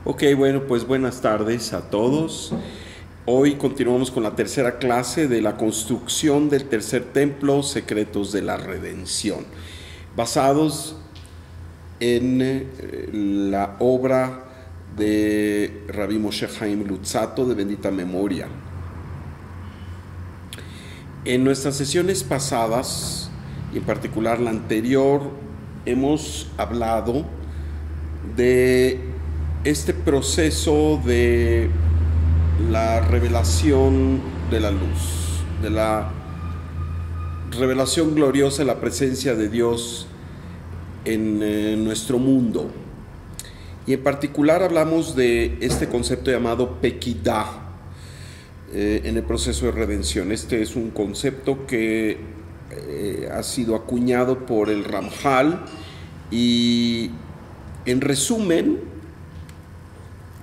Ok, bueno, pues buenas tardes a todos. Hoy continuamos con la tercera clase de la construcción del tercer templo, Secretos de la Redención, basados en la obra de Rabbi Moshe Chaim Luzzatto de bendita memoria. En nuestras sesiones pasadas, y en particular la anterior, hemos hablado de este proceso de la revelación de la luz, de la revelación gloriosa de la presencia de Dios en nuestro mundo. Y en particular hablamos de este concepto llamado Pequidah en el proceso de redención. Este es un concepto que ha sido acuñado por el Ramjal y, en resumen,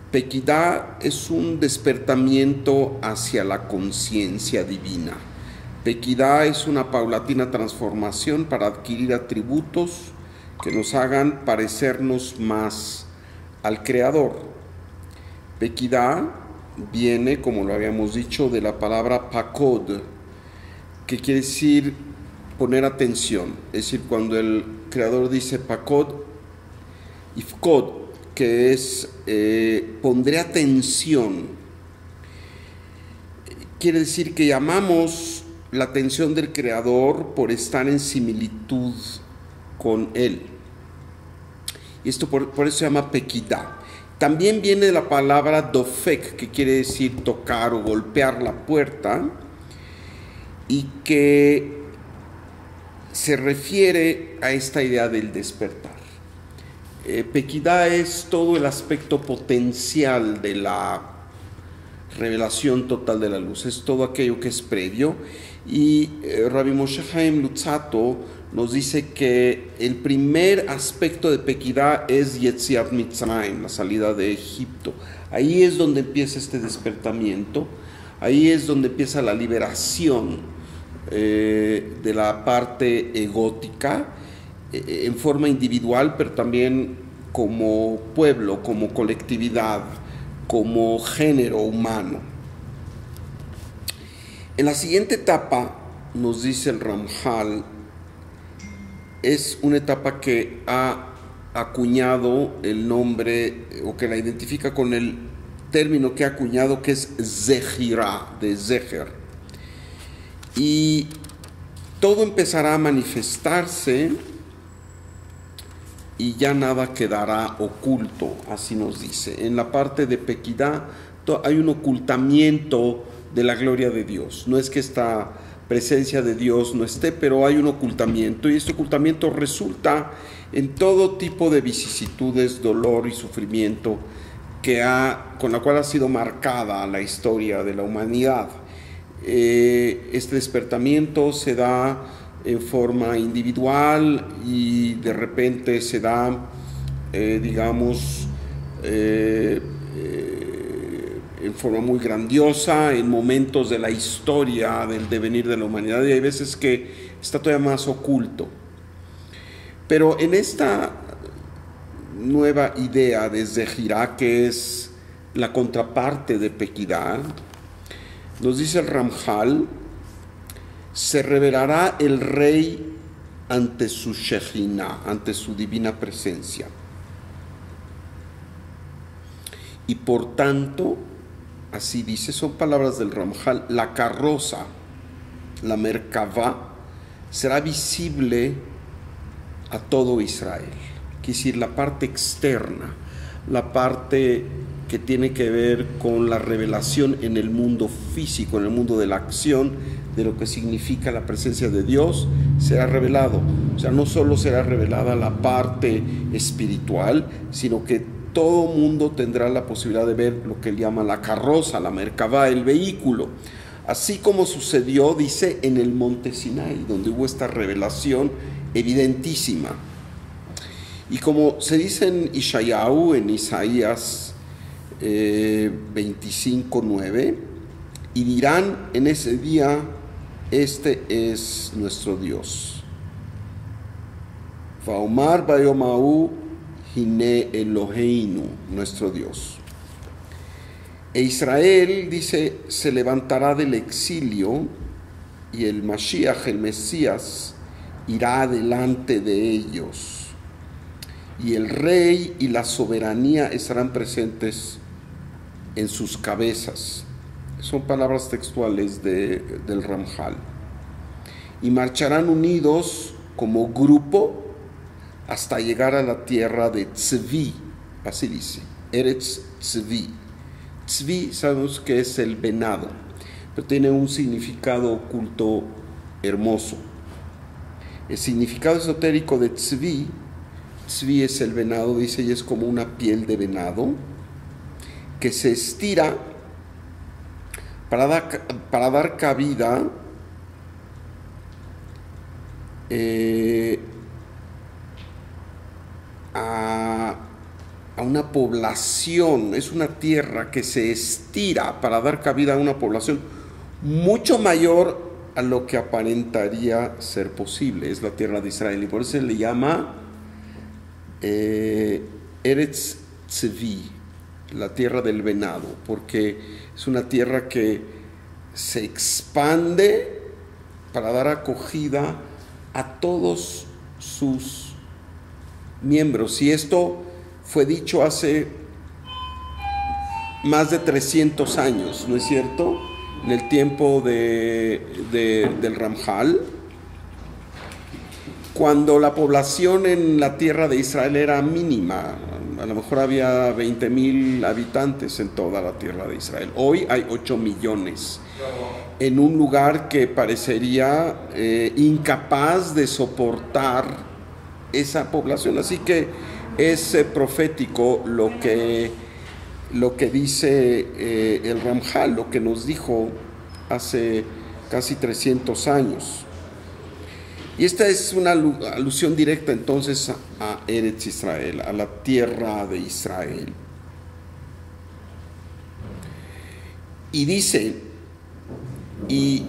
Pequidah es un despertamiento hacia la conciencia divina. Pequidah es una paulatina transformación para adquirir atributos que nos hagan parecernos más al Creador. Pequidah viene, como lo habíamos dicho, de la palabra pakod, que quiere decir poner atención. Es decir, cuando el Creador dice pakod, ifkod, que es pondré atención, quiere decir que llamamos la atención del Creador por estar en similitud con Él. Y esto por eso se llama Pequidah. También viene de la palabra dofek, que quiere decir tocar o golpear la puerta, y que se refiere a esta idea del despertar. Pequidah es todo el aspecto potencial de la revelación total de la luz, es todo aquello que es previo. Y Rabbi Moshe Chaim Luzzatto nos dice que el primer aspecto de Pequidah es Yetziat Mitzrayim, la salida de Egipto. Ahí es donde empieza este despertamiento, ahí es donde empieza la liberación de la parte egótica, en forma individual, pero también como pueblo, como colectividad, como género humano. En la siguiente etapa, nos dice el Ramjal, es una etapa que ha acuñado el nombre, o que la identifica con el término que ha acuñado, que es Zehirah, de Zeher. Y todo empezará a manifestarse y ya nada quedará oculto, así nos dice. En la parte de Pequidah hay un ocultamiento de la gloria de Dios. No es que esta presencia de Dios no esté, pero hay un ocultamiento, y este ocultamiento resulta en todo tipo de vicisitudes, dolor y sufrimiento con la cual ha sido marcada la historia de la humanidad. Este despertamiento se da en forma individual y de repente se da, en forma muy grandiosa en momentos de la historia del devenir de la humanidad, y hay veces que está todavía más oculto. Pero en esta nueva idea de Zehirah, que es la contraparte de Pequidah, nos dice el Ramjal, se revelará el rey ante su Shejinah, ante su divina presencia. Y por tanto, así dice, son palabras del Ramjal, la carroza, la Merkavá, será visible a todo Israel. Quiere decir, la parte externa, la parte que tiene que ver con la revelación en el mundo físico, en el mundo de la acción, de lo que significa la presencia de Dios, será revelado. O sea, no solo será revelada la parte espiritual, sino que todo mundo tendrá la posibilidad de ver lo que él llama la carroza, la Merkavá, el vehículo. Así como sucedió, dice, en el monte Sinai, donde hubo esta revelación evidentísima. Y como se dice en Ishayahu, en Isaías 25:9, y dirán en ese día, este es nuestro Dios. Vaomar Bayomahu Hine Eloheinu, nuestro Dios. E Israel, dice, se levantará del exilio y el Mashiach, el Mesías, irá delante de ellos. Y el rey y la soberanía estarán presentes en sus cabezas. Son palabras textuales del Ramjal. Y marcharán unidos como grupo hasta llegar a la tierra de Tzvi, así dice, Eretz Tzvi. Tzvi sabemos que es el venado, pero tiene un significado oculto hermoso. El significado esotérico de Tzvi, Tzvi es el venado, dice, y es como una piel de venado que se estira para dar cabida a una población. Es una tierra que se estira para dar cabida a una población mucho mayor a lo que aparentaría ser posible. Es la tierra de Israel y por eso se le llama Eretz Tzvi, la tierra del venado, porque es una tierra que se expande para dar acogida a todos sus miembros. Y esto fue dicho hace más de 300 años, ¿no es cierto? En el tiempo del Ramjal, cuando la población en la tierra de Israel era mínima. A lo mejor había 20,000 habitantes en toda la tierra de Israel. Hoy hay 8 millones. En un lugar que parecería incapaz de soportar esa población. Así que es profético lo que dice el Ramjal, lo que nos dijo hace casi 300 años. Y esta es una alusión directa entonces a Eretz Israel, a la tierra de Israel. Y dice, y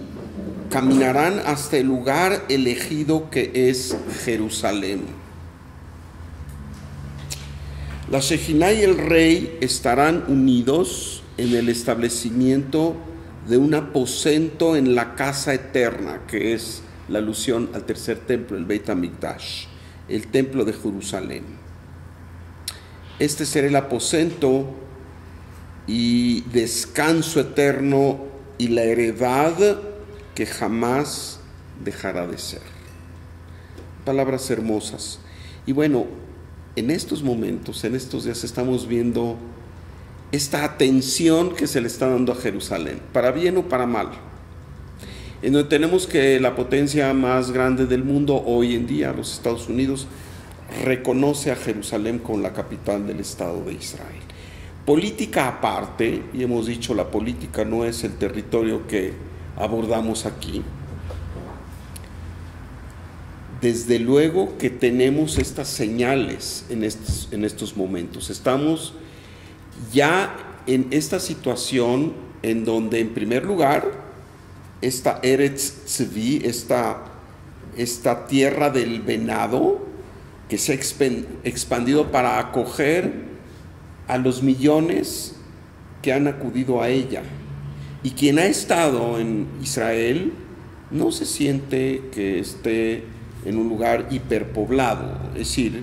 caminarán hasta el lugar elegido que es Jerusalén. La Shejinah y el rey estarán unidos en el establecimiento de un aposento en la casa eterna, que es la alusión al tercer templo, el Beit HaMikdash, el templo de Jerusalén. Este será el aposento y descanso eterno y la heredad que jamás dejará de ser. Palabras hermosas. Y bueno, en estos momentos, en estos días estamos viendo esta atención que se le está dando a Jerusalén, para bien o para mal. En donde tenemos que la potencia más grande del mundo hoy en día, los Estados Unidos, reconoce a Jerusalén como la capital del Estado de Israel. Política aparte, y hemos dicho la política no es el territorio que abordamos aquí. Desde luego que tenemos estas señales en estos momentos. Estamos ya en esta situación en donde, en primer lugar, esta Eretz Tzvi, esta tierra del venado, que se ha expandido para acoger a los millones que han acudido a ella. Y quien ha estado en Israel no se siente que esté en un lugar hiperpoblado, es decir,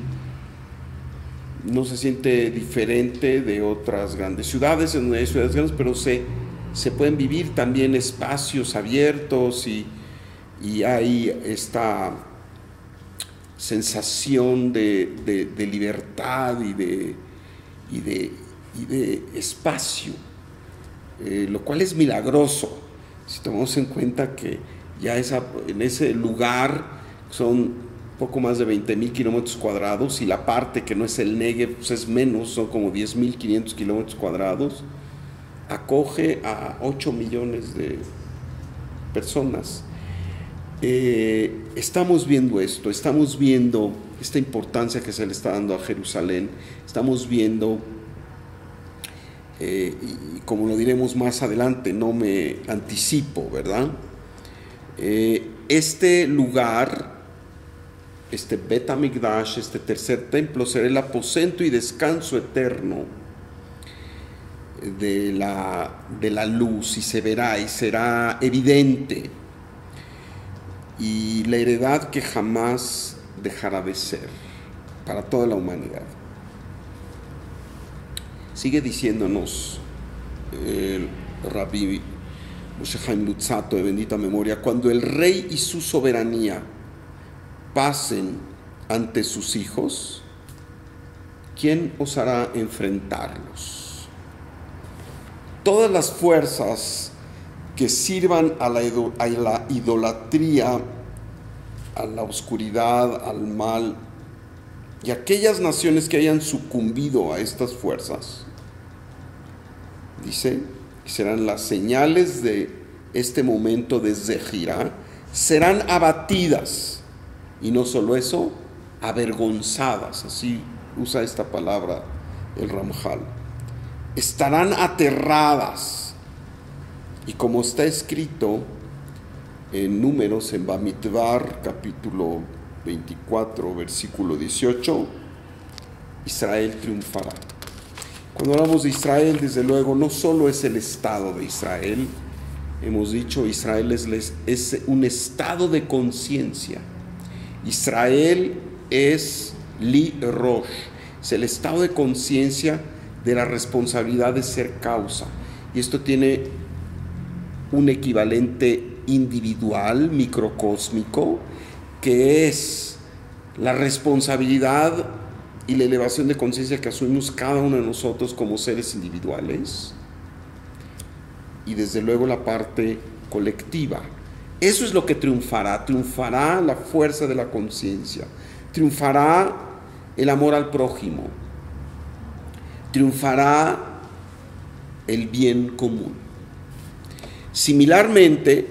no se siente diferente de otras grandes ciudades, en donde hay ciudades grandes, pero se pueden vivir también espacios abiertos y hay esta sensación de libertad y de espacio, lo cual es milagroso si tomamos en cuenta que ya en ese lugar son poco más de 20,000 kilómetros cuadrados y la parte que no es el Negev pues es menos, son como 10,500 kilómetros cuadrados. Acoge a 8 millones de personas. Estamos viendo esto, estamos viendo esta importancia que se le está dando a Jerusalén, estamos viendo, y como lo diremos más adelante, no me anticipo, ¿verdad? Este lugar este Bet HaMikdash, este tercer templo, será el aposento y descanso eterno de la luz, y se verá y será evidente, y la heredad que jamás dejará de ser para toda la humanidad. Sigue diciéndonos el Rabbi Moshe Chaim Luzzatto, de bendita memoria: cuando el rey y su soberanía pasen ante sus hijos, ¿quién osará enfrentarlos? Todas las fuerzas que sirvan a la idolatría, a la oscuridad, al mal, y aquellas naciones que hayan sucumbido a estas fuerzas, dice, que serán las señales de este momento de Zehirá, serán abatidas, y no solo eso, avergonzadas. Así usa esta palabra el Ramjal. Estarán aterradas, y como está escrito en Números, en Bamidbar, capítulo 24, versículo 18, Israel triunfará. Cuando hablamos de Israel, desde luego, no solo es el Estado de Israel. Hemos dicho, Israel es un estado de conciencia. Israel es Li Rosh, es el estado de conciencia de la responsabilidad de ser causa. Y esto tiene un equivalente individual, microcósmico, que es la responsabilidad y la elevación de conciencia que asumimos cada uno de nosotros como seres individuales, y desde luego la parte colectiva. Eso es lo que triunfará la fuerza de la conciencia, triunfará el amor al prójimo, triunfará el bien común. Similarmente,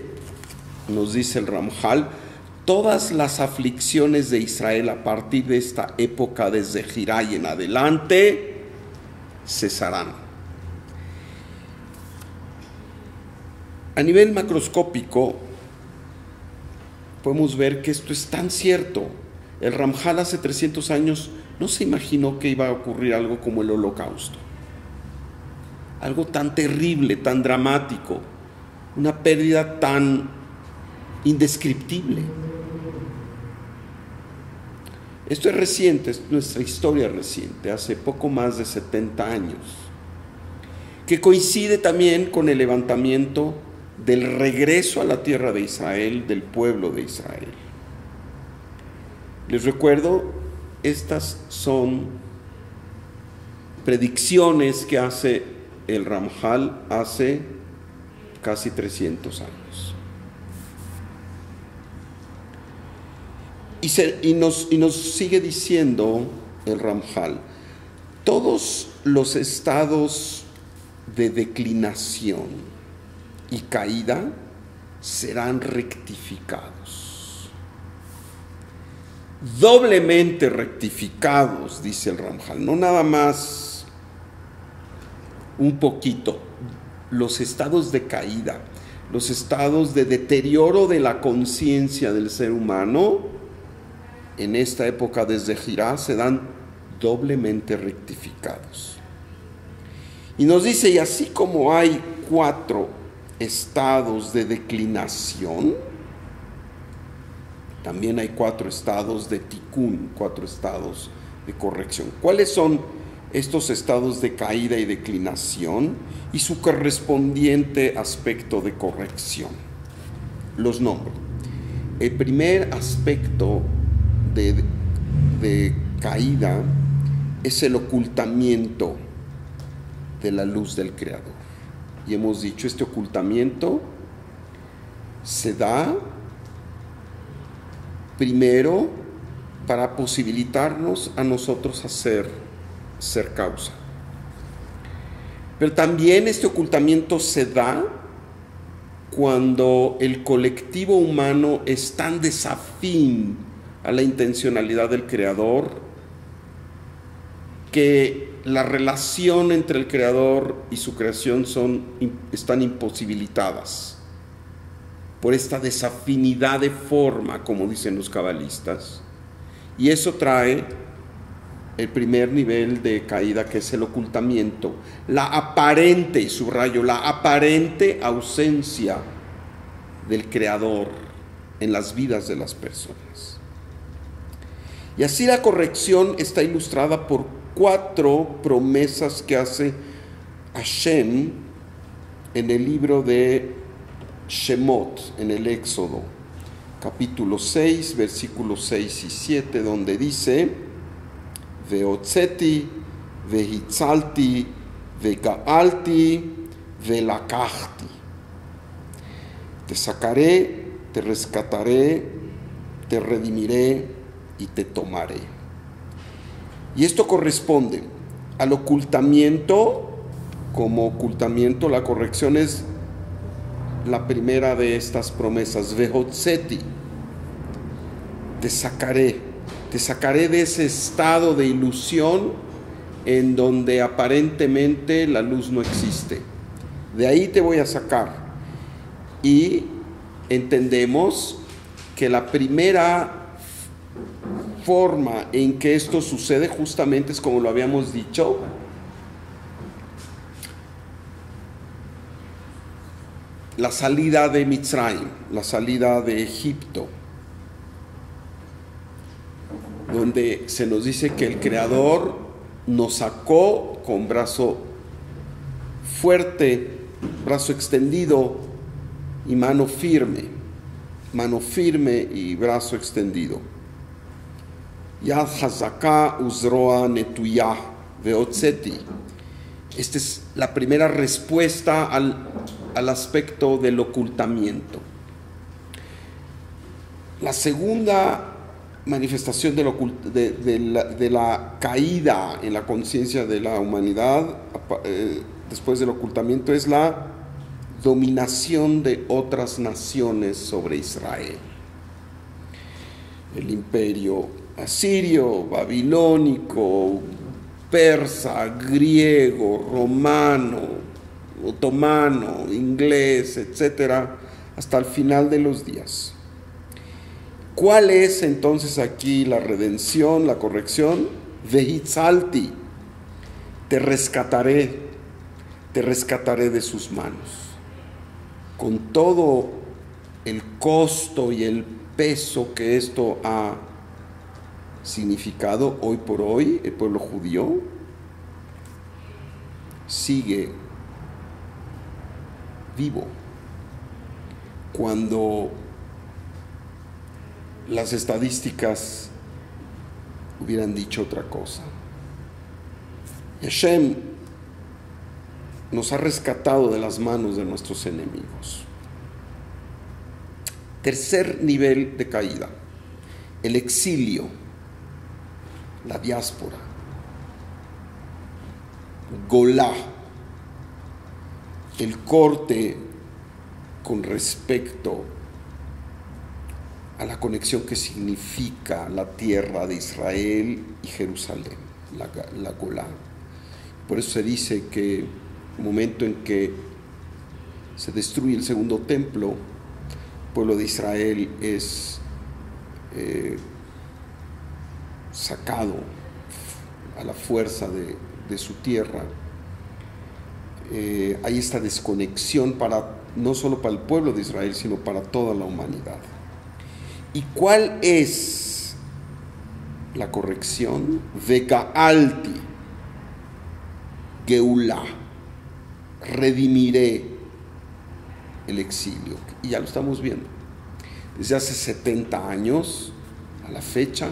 nos dice el Ramjal, todas las aflicciones de Israel a partir de esta época, desde Zehirá y en adelante, cesarán. A nivel macroscópico, podemos ver que esto es tan cierto. El Ramjal hace 300 años no se imaginó que iba a ocurrir algo como el Holocausto. Algo tan terrible, tan dramático, una pérdida tan indescriptible. Esto es reciente, es nuestra historia reciente, hace poco más de 70 años, que coincide también con el levantamiento del regreso a la tierra de Israel, del pueblo de Israel. Les recuerdo, estas son predicciones que hace el Ramjal hace casi 300 años. Y nos sigue diciendo el Ramjal, todos los estados de declinación y caída serán rectificados. Doblemente rectificados, dice el Ramjal, no nada más un poquito. Los estados de caída, los estados de deterioro de la conciencia del ser humano, en esta época desde Zehirá se dan doblemente rectificados. Y nos dice, y así como hay 4 estados de declinación, también hay 4 estados de tikkun, 4 estados de corrección. ¿Cuáles son estos estados de caída y declinación y su correspondiente aspecto de corrección? Los nombro. El primer aspecto de caída es el ocultamiento de la luz del Creador. Y hemos dicho, este ocultamiento se da primero para posibilitarnos a nosotros ser causa. Pero también este ocultamiento se da cuando el colectivo humano es tan desafín a la intencionalidad del Creador que la relación entre el Creador y su creación están imposibilitadas por esta desafinidad de forma, como dicen los cabalistas, Y eso trae el primer nivel de caída, que es el ocultamiento, la aparente, subrayo, la aparente ausencia del Creador en las vidas de las personas. Y así la corrección está ilustrada por 4 promesas que hace Hashem en el libro de Shemot, en el Éxodo, capítulo 6, versículos 6 y 7, donde dice: Veotzeti, vehitzalti, vegaalti, velakachti. Te sacaré, te rescataré, te redimiré y te tomaré. Y esto corresponde al ocultamiento. Como ocultamiento, la corrección es la primera de estas promesas. Vehotzeti, te sacaré de ese estado de ilusión en donde aparentemente la luz no existe. De ahí te voy a sacar. Y entendemos que la primera forma en que esto sucede justamente es como lo habíamos dicho: la salida de Mitzrayim, la salida de Egipto, donde se nos dice que el Creador nos sacó con brazo fuerte, brazo extendido y mano firme y brazo extendido. Yad Hazaka Uzroa Netuyah Veotzeti. Esta es la primera respuesta al aspecto del ocultamiento. La segunda manifestación de la caída en la conciencia de la humanidad después del ocultamiento es la dominación de otras naciones sobre Israel. El imperio asirio, babilónico, persa, griego, romano, otomano, inglés, etcétera, hasta el final de los días. ¿Cuál es entonces aquí la redención, la corrección? Vehitzalti, te rescataré de sus manos. Con todo el costo y el peso que esto ha significado, hoy por hoy el pueblo judío sigue vivo. Cuando las estadísticas hubieran dicho otra cosa. Hashem nos ha rescatado de las manos de nuestros enemigos. Tercer nivel de caída: el exilio, la diáspora. Golá, el corte con respecto a la conexión que significa la tierra de Israel y Jerusalén, la Golá. Por eso se dice que el momento en que se destruye el segundo templo, el pueblo de Israel es sacado a la fuerza de su tierra. Hay esta desconexión no solo para el pueblo de Israel, sino para toda la humanidad. ¿Y cuál es la corrección? Vegaalti, Geulá, redimiré el exilio. Y ya lo estamos viendo. Desde hace 70 años a la fecha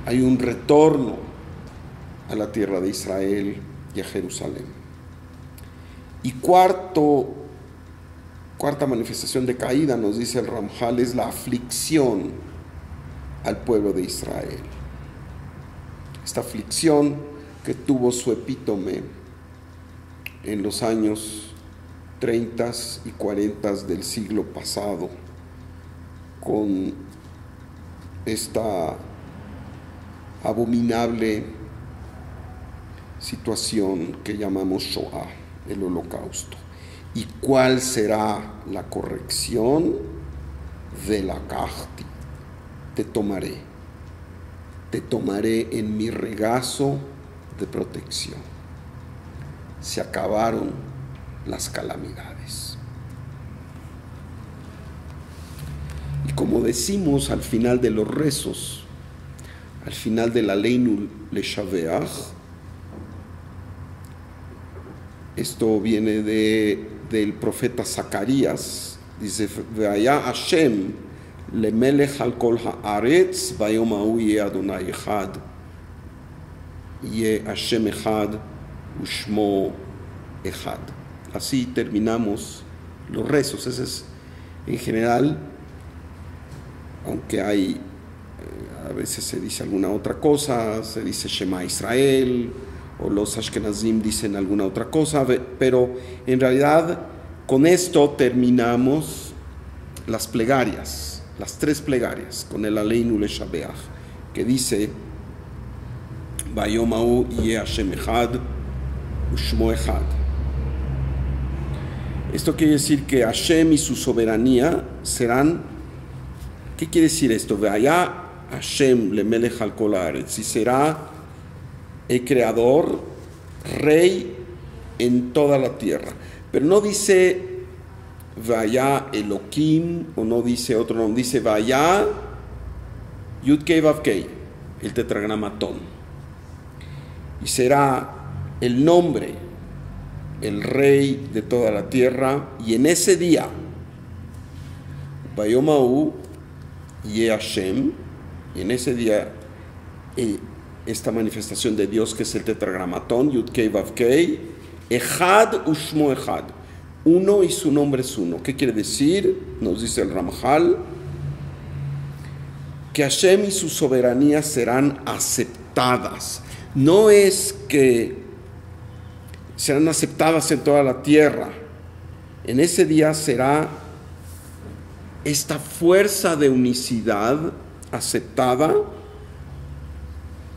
hay un retorno a la tierra de Israel y a Jerusalén. Y cuarta manifestación de caída, nos dice el Ramjal, es la aflicción al pueblo de Israel. Esta aflicción que tuvo su epítome en los años 30 y 40 del siglo pasado, con esta abominable situación que llamamos Shoah, el Holocausto. ¿Y cuál será la corrección? Velakachti, te tomaré. te tomaré en mi regazo de protección. Se acabaron las calamidades. Y como decimos al final de los rezos, al final de la Aleinu Leshaveach, esto viene del profeta Zacarías, dice: Ve'aya Hashem lemelech al kol haaretz, vayom hahu yeh Adonai echad, yeh Hashem echad ushmo echad. Así terminamos los rezos. Ese es, en general, aunque hay, a veces se dice alguna otra cosa, se dice Shema Israel, o los Ashkenazim dicen alguna otra cosa, pero en realidad con esto terminamos las plegarias, las 3 plegarias, con el Aleinu Leshabeach, que dice: Vayom hahu yeh Hashem echad ushmo echad. Esto quiere decir que Hashem y su soberanía serán. ¿Qué quiere decir esto? Ve'aya Hashem lemelech al kol haaretz, y será el creador, rey en toda la tierra. Pero no dice Vaya Elohim, o no dice otro nombre, dice Vaya Yud-Kei Vav-Kei, el tetragramatón. Y será el nombre, el rey de toda la tierra, y en ese día, Vayom hahu yeh Hashem, y en ese día, esta manifestación de Dios que es el tetragramatón, Yud-Kei Vav-Kei, Echad ushmo echad, uno y su nombre es uno. ¿Qué quiere decir? Nos dice el Ramjal, que Hashem y su soberanía serán aceptadas. No es que serán aceptadas en toda la tierra. En ese día será esta fuerza de unicidad aceptada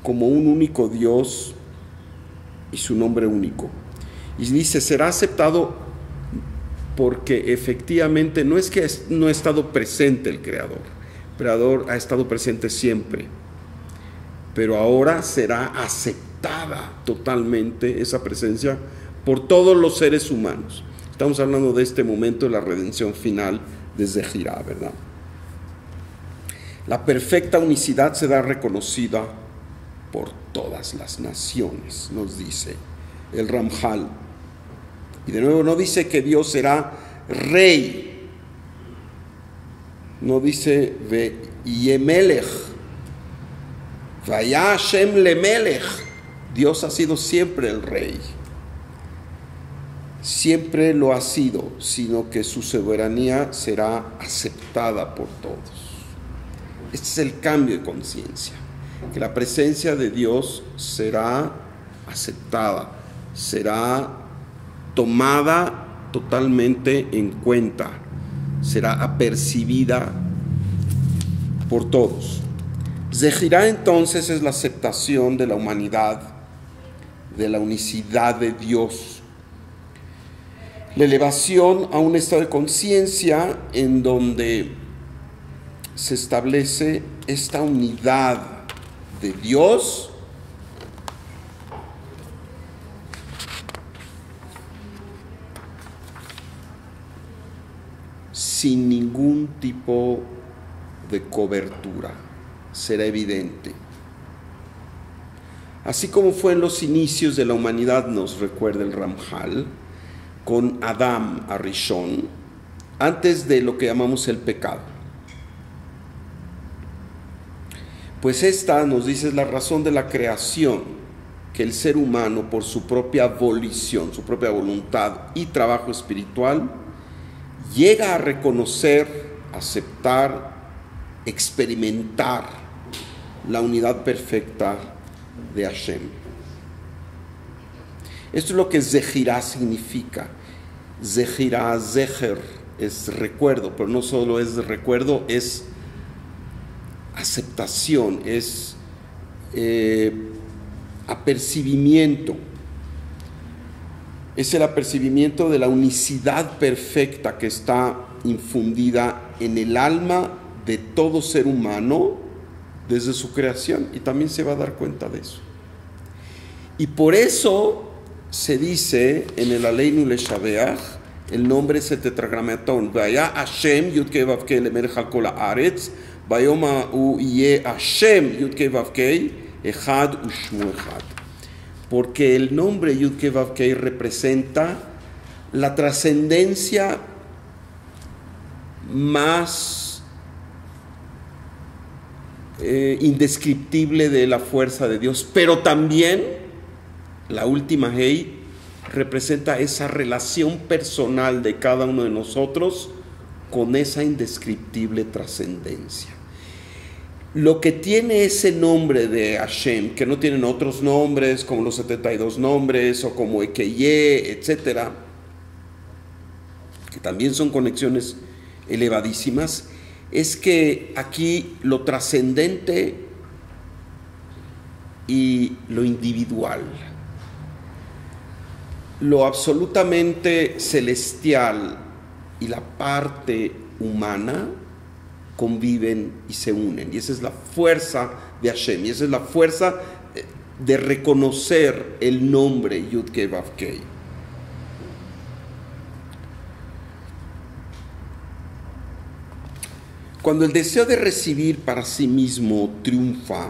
como un único Dios y su nombre único. Y dice, será aceptado porque efectivamente no es que no ha estado presente el Creador. El Creador ha estado presente siempre, pero ahora será aceptada totalmente esa presencia por todos los seres humanos. Estamos hablando de este momento de la redención final desde Jirá, ¿verdad? La perfecta unicidad será reconocida por todas las naciones, nos dice el Ramjal. Y de nuevo no dice que Dios será rey, no dice Yemelech, Vaya Hashem lemelech. Dios ha sido siempre el rey, siempre lo ha sido, sino que su soberanía será aceptada por todos. Este es el cambio de conciencia, que la presencia de Dios será aceptada, será tomada totalmente en cuenta, será apercibida por todos. Zehirá entonces es la aceptación de la humanidad, de la unicidad de Dios, la elevación a un estado de conciencia en donde se establece esta unidad de Dios sin ningún tipo de cobertura. Será evidente. Así como fue en los inicios de la humanidad, nos recuerda el Ramjal, con Adam Arishon, antes de lo que llamamos el pecado. Pues esta, nos dice, es la razón de la creación, que el ser humano, por su propia volición, su propia voluntad y trabajo espiritual, llega a reconocer, aceptar, experimentar la unidad perfecta de Hashem. Esto es lo que Zehirá significa. Zehirá, Zeher, es recuerdo, pero no solo es recuerdo, es aceptación, es apercibimiento. Es el apercibimiento de la unicidad perfecta que está infundida en el alma de todo ser humano desde su creación, y también se va a dar cuenta de eso. Y por eso se dice en el Aleinu Leshabeach, el nombre es el tetragramatón. Vaya Hashem Yudkei Vavkei lemelech al kol haaretz, Vayoma u Yeh Hashem Yudkei Vavkei Echad Ushmu Echad. Porque el nombre Yudkei Vavkei representa la trascendencia más indescriptible de la fuerza de Dios, pero también la última Hei representa esa relación personal de cada uno de nosotros con esa indescriptible trascendencia. Lo que tiene ese nombre de Hashem, que no tienen otros nombres como los 72 nombres o como Ekeye, etcétera, que también son conexiones elevadísimas, es que aquí lo trascendente y lo individual, lo absolutamente celestial y la parte humana conviven y se unen, y esa es la fuerza de Hashem, y esa es la fuerza de reconocer el nombre Yudkei Vavkei. Cuando el deseo de recibir para sí mismo triunfa,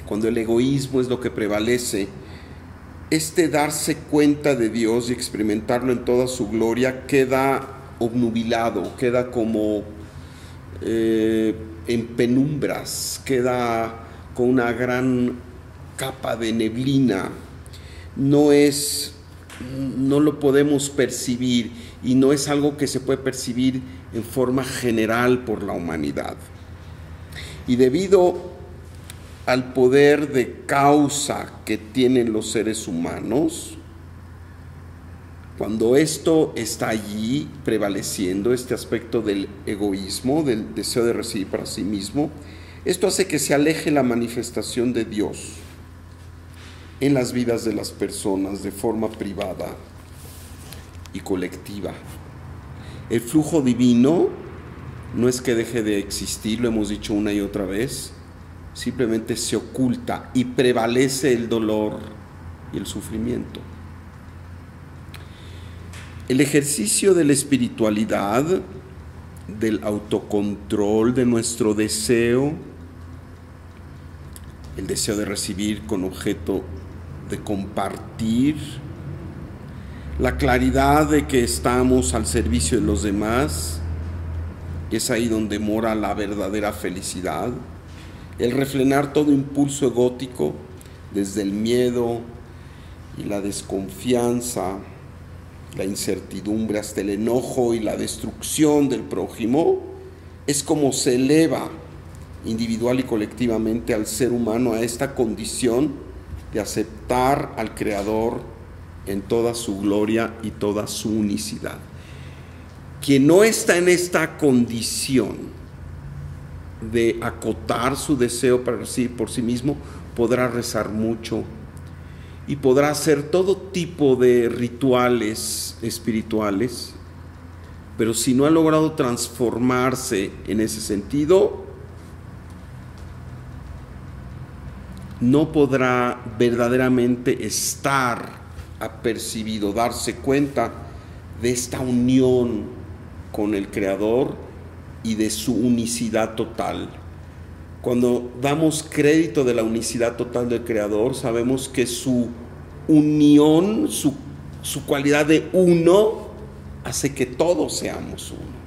cuando el egoísmo es lo que prevalece, este darse cuenta de Dios y experimentarlo en toda su gloria queda obnubilado, queda como en penumbras, queda con una gran capa de neblina. No lo podemos percibir, y no es algo que se puede percibir en forma general por la humanidad. Y debido al poder de causa que tienen los seres humanos, cuando esto está allí prevaleciendo, este aspecto del egoísmo, del deseo de recibir para sí mismo, esto hace que se aleje la manifestación de Dios en las vidas de las personas de forma privada y colectiva. El flujo divino no es que deje de existir, lo hemos dicho una y otra vez, simplemente se oculta y prevalece el dolor y el sufrimiento. El ejercicio de la espiritualidad, del autocontrol de nuestro deseo, el deseo de recibir con objeto de compartir, la claridad de que estamos al servicio de los demás, es ahí donde mora la verdadera felicidad. El refrenar todo impulso egótico, desde el miedo y la desconfianza, la incertidumbre hasta el enojo y la destrucción del prójimo, es como se eleva individual y colectivamente al ser humano a esta condición de aceptar al Creador en toda su gloria y toda su unicidad. Quien no está en esta condición de acotar su deseo para recibir por sí mismo, podrá rezar mucho y podrá hacer todo tipo de rituales espirituales, pero si no ha logrado transformarse en ese sentido, no podrá verdaderamente estar apercibido, darse cuenta de esta unión con el Creador y de su unicidad total. Cuando damos crédito de la unicidad total del Creador, sabemos que su unión, su cualidad de uno, hace que todos seamos uno.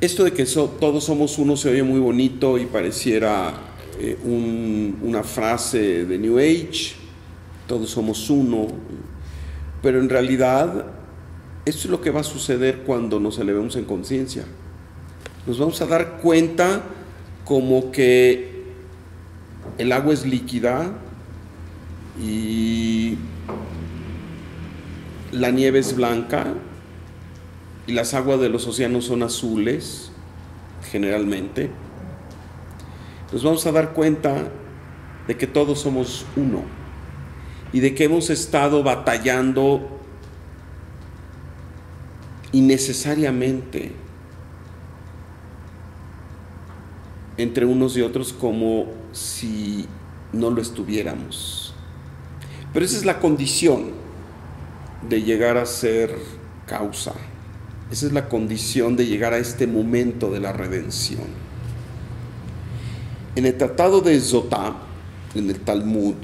Esto de que todos somos uno se oye muy bonito y pareciera una frase de New Age, todos somos uno, pero en realidad esto es lo que va a suceder cuando nos elevemos en conciencia. Nos vamos a dar cuenta como que el agua es líquida y la nieve es blanca y las aguas de los océanos son azules, generalmente. Nos vamos a dar cuenta de que todos somos uno y de que hemos estado batallando innecesariamente entre unos y otros como si no lo estuviéramos. Pero esa es la condición de llegar a ser causa. Esa es la condición de llegar a este momento de la redención. En el tratado de Zotá, en el Talmud,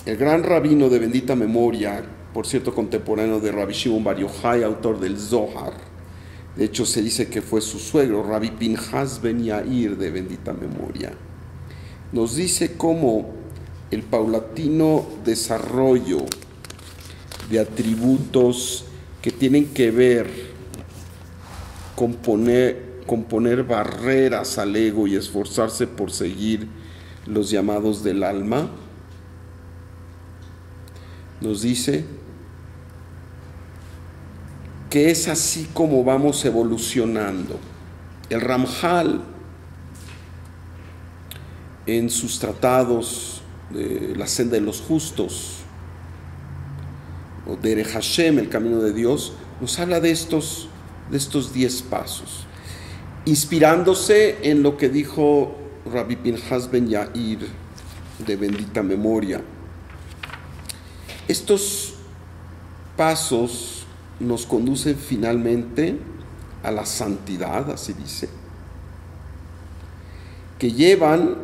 el gran rabino de bendita memoria, por cierto contemporáneo de Rabbi Shimon Bar Yochai, autor del Zohar, de hecho se dice que fue su suegro, Rabbi Pinhas ben Yair, de bendita memoria, nos dice cómo el paulatino desarrollo de atributos que tienen que ver con poner barreras al ego y esforzarse por seguir los llamados del alma, nos dice que es así como vamos evolucionando. El Ramjal, en sus tratados de la senda de los justos, o de Hashem, el camino de Dios, nos habla de estos 10 pasos, inspirándose en lo que dijo Rabbi Pinhas ben Yair, de bendita memoria. Estos pasos nos conducen finalmente a la santidad, así dice, que llevan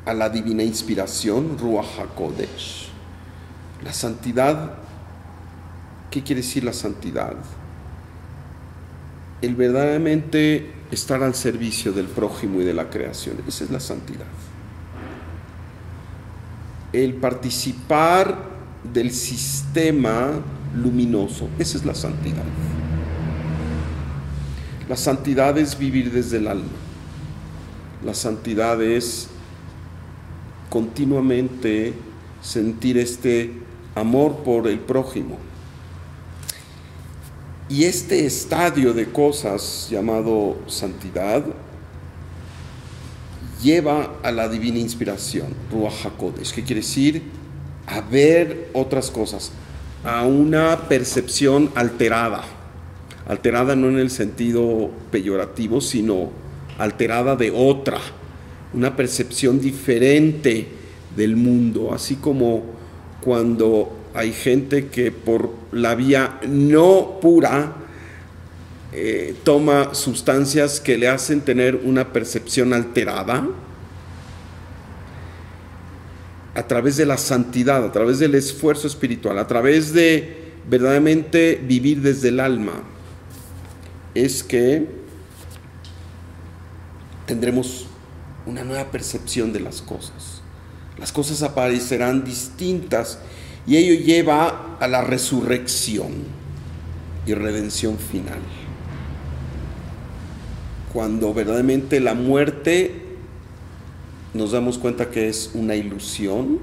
a la divina inspiración, Ruach HaKodesh. La santidad, ¿qué quiere decir la santidad? El verdaderamente estar al servicio del prójimo y de la creación, esa es la santidad. El participar del sistema luminoso, esa es la santidad. La santidad es vivir desde el alma. La santidad es continuamente sentir este amor por el prójimo. Y este estadio de cosas llamado santidad lleva a la divina inspiración, Ruach HaKodesh, que quiere decir a ver otras cosas, a una percepción alterada no en el sentido peyorativo, sino alterada de otra, una percepción diferente del mundo, así como cuando hay gente que por la vía no pura toma sustancias que le hacen tener una percepción alterada. A través de la santidad, a través del esfuerzo espiritual, a través de verdaderamente vivir desde el alma, es que tendremos una nueva percepción de las cosas. Las cosas aparecerán distintas y ello lleva a la resurrección y redención final. Cuando verdaderamente la muerte nos damos cuenta que es una ilusión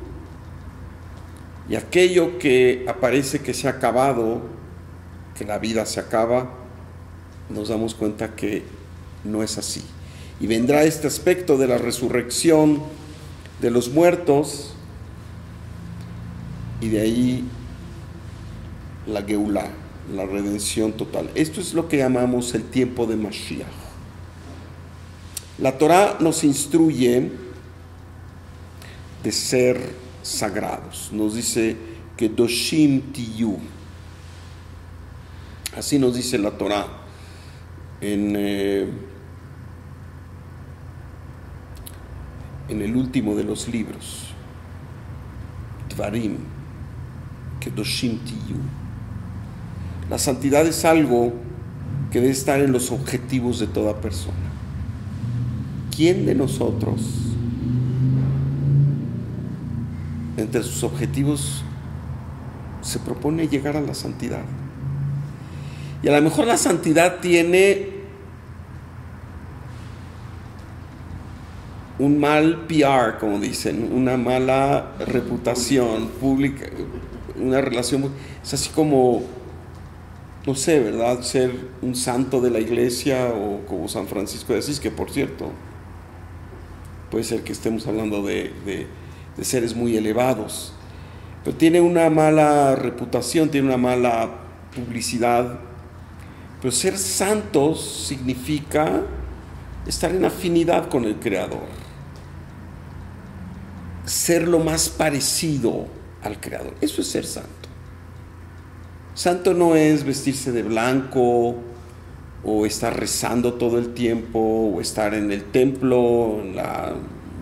y aquello que aparece que se ha acabado, que la vida se acaba, nos damos cuenta que no es así. Y vendrá este aspecto de la resurrección de los muertos y de ahí la Geulá, la redención total. Esto es lo que llamamos el tiempo de Mashiach. La Torah nos instruye de ser sagrados. Nos dice que Doshim Tiyu. Así nos dice la Torah en el último de los libros, Dvarim, que Doshim Tiyu. La santidad es algo que debe estar en los objetivos de toda persona. ¿Quién de nosotros, entre sus objetivos, se propone llegar a la santidad? Y a lo mejor la santidad tiene un mal PR, como dicen, una mala reputación pública, una relación, es así como, no sé, ¿verdad?, ser un santo de la iglesia o como San Francisco de Asís, que por cierto, puede ser que estemos hablando de seres muy elevados, pero tiene una mala reputación, tiene una mala publicidad. Pero ser santos significa estar en afinidad con el Creador, ser lo más parecido al Creador. Eso es ser santo. Santo no es vestirse de blanco, o estar rezando todo el tiempo, o estar en el templo, en la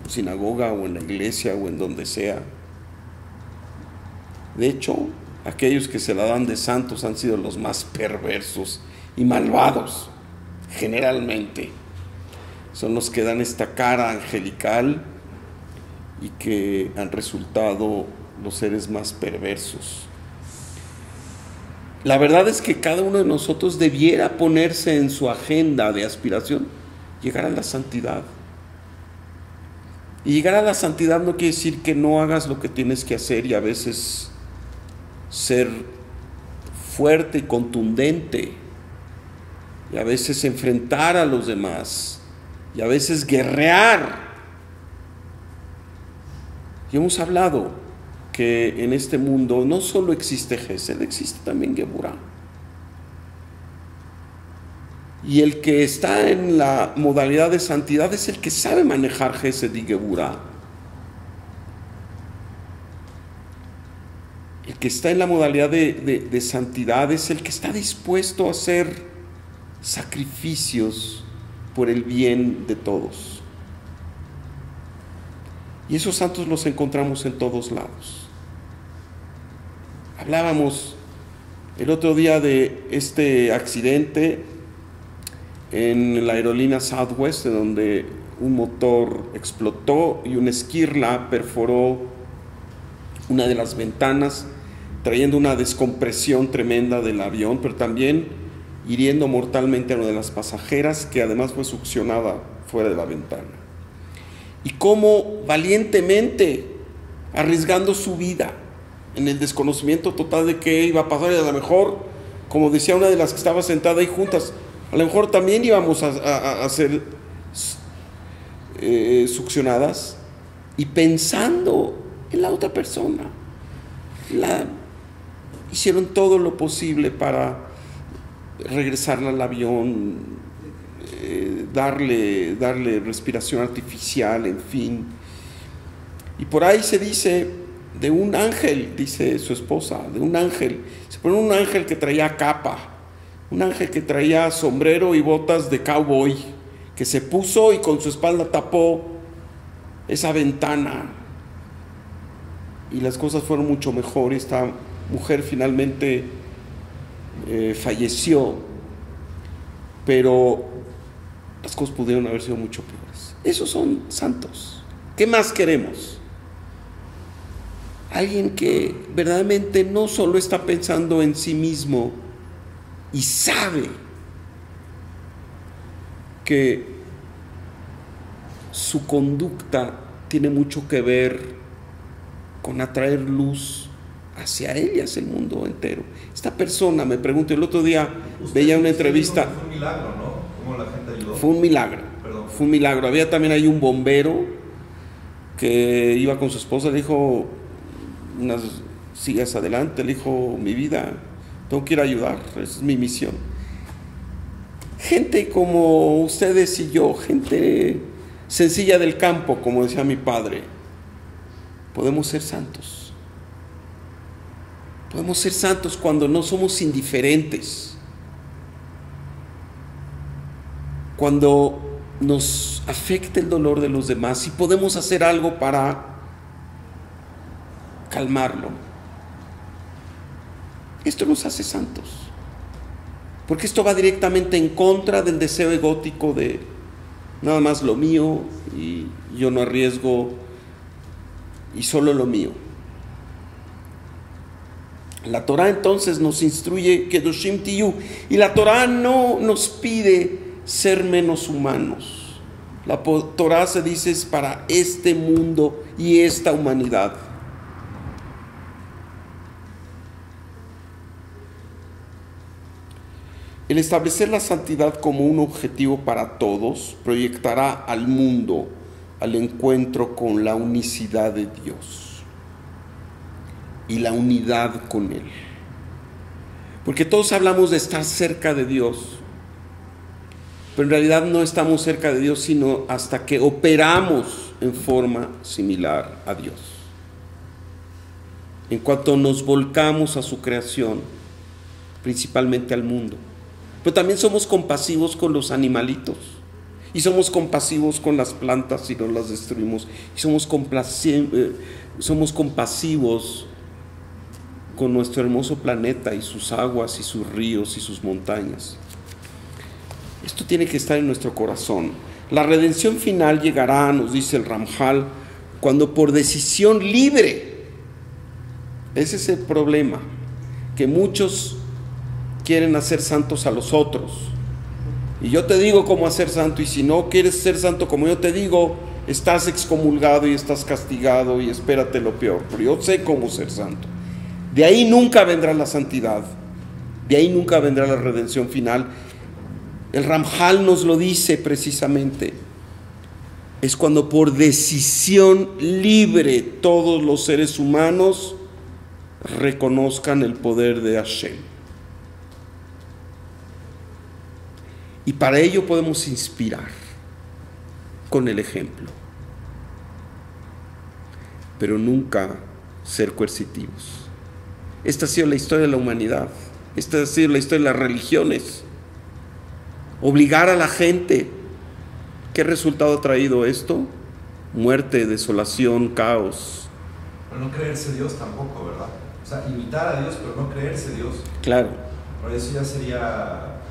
sinagoga, o en la iglesia, o en donde sea. De hecho, aquellos que se la dan de santos han sido los más perversos y malvados, generalmente. Son los que dan esta cara angelical y que han resultado los seres más perversos. La verdad es que cada uno de nosotros debiera ponerse en su agenda de aspiración llegar a la santidad. Y llegar a la santidad no quiere decir que no hagas lo que tienes que hacer y a veces ser fuerte y contundente, y a veces enfrentar a los demás, y a veces guerrear. Y hemos hablado que en este mundo no solo existe Gesed, existe también Geburah. Y el que está en la modalidad de santidad es el que sabe manejar Gesed y Geburah. El que está en la modalidad de santidad es el que está dispuesto a hacer sacrificios por el bien de todos. Y esos santos los encontramos en todos lados. Hablábamos el otro día de este accidente en la aerolínea Southwest, donde un motor explotó y una esquirla perforó una de las ventanas, trayendo una descompresión tremenda del avión, pero también hiriendo mortalmente a una de las pasajeras, que además fue succionada fuera de la ventana. Y cómo valientemente, arriesgando su vida, en el desconocimiento total de qué iba a pasar, y a lo mejor, como decía una de las que estaba sentada ahí juntas, a lo mejor también íbamos a ser succionadas, y pensando en la otra persona, hicieron todo lo posible para regresarla al avión, darle respiración artificial, en fin. Y por ahí se dice de un ángel, dice su esposa, de un ángel. Se pone un ángel que traía capa, un ángel que traía sombrero y botas de cowboy, que se puso y con su espalda tapó esa ventana. Y las cosas fueron mucho mejor. Esta mujer finalmente falleció, pero las cosas pudieron haber sido mucho peores. Esos son santos. ¿Qué más queremos? Alguien que verdaderamente no solo está pensando en sí mismo y sabe que su conducta tiene mucho que ver con atraer luz hacia él y hacia el mundo entero. Esta persona, me pregunto, el otro día veía una entrevista. Fue un milagro, ¿no? ¿Cómo la gente ayudó? Fue un milagro. Perdón. Fue un milagro. Había también ahí un bombero que iba con su esposa, le dijo unas sillas adelante, le dijo: mi vida, tengo que ir a ayudar, es mi misión. Gente como ustedes y yo, gente sencilla del campo, como decía mi padre, podemos ser santos. Podemos ser santos cuando no somos indiferentes, cuando nos afecta el dolor de los demás y podemos hacer algo para calmarlo. Esto nos hace santos, porque esto va directamente en contra del deseo egótico de nada más lo mío y yo no arriesgo y solo lo mío. La Torah entonces nos instruye Kedoshim Tiyu, y la Torah no nos pide ser menos humanos. La Torah, se dice, es para este mundo y esta humanidad. El establecer la santidad como un objetivo para todos proyectará al mundo al encuentro con la unicidad de Dios y la unidad con Él. Porque todos hablamos de estar cerca de Dios, pero en realidad no estamos cerca de Dios sino hasta que operamos en forma similar a Dios. En cuanto nos volcamos a su creación, principalmente al mundo. Pero también somos compasivos con los animalitos, y somos compasivos con las plantas y no las destruimos, y somos compasivos con nuestro hermoso planeta y sus aguas y sus ríos y sus montañas. Esto tiene que estar en nuestro corazón. La redención final llegará, nos dice el Ramjal, cuando por decisión libre. Ese es el problema, que muchos quieren hacer santos a los otros. Y yo te digo cómo hacer santo, y si no quieres ser santo como yo te digo, estás excomulgado y estás castigado y espérate lo peor. Pero yo sé cómo ser santo. De ahí nunca vendrá la santidad, de ahí nunca vendrá la redención final. El Ramjal nos lo dice precisamente. Es cuando por decisión libre todos los seres humanos reconozcan el poder de Hashem. Y para ello podemos inspirar con el ejemplo, pero nunca ser coercitivos. Esta ha sido la historia de la humanidad, esta ha sido la historia de las religiones. Obligar a la gente. ¿Qué resultado ha traído esto? Muerte, desolación, caos. Pero no creerse Dios tampoco, ¿verdad? O sea, imitar a Dios, pero no creerse Dios. Claro. Pero eso ya sería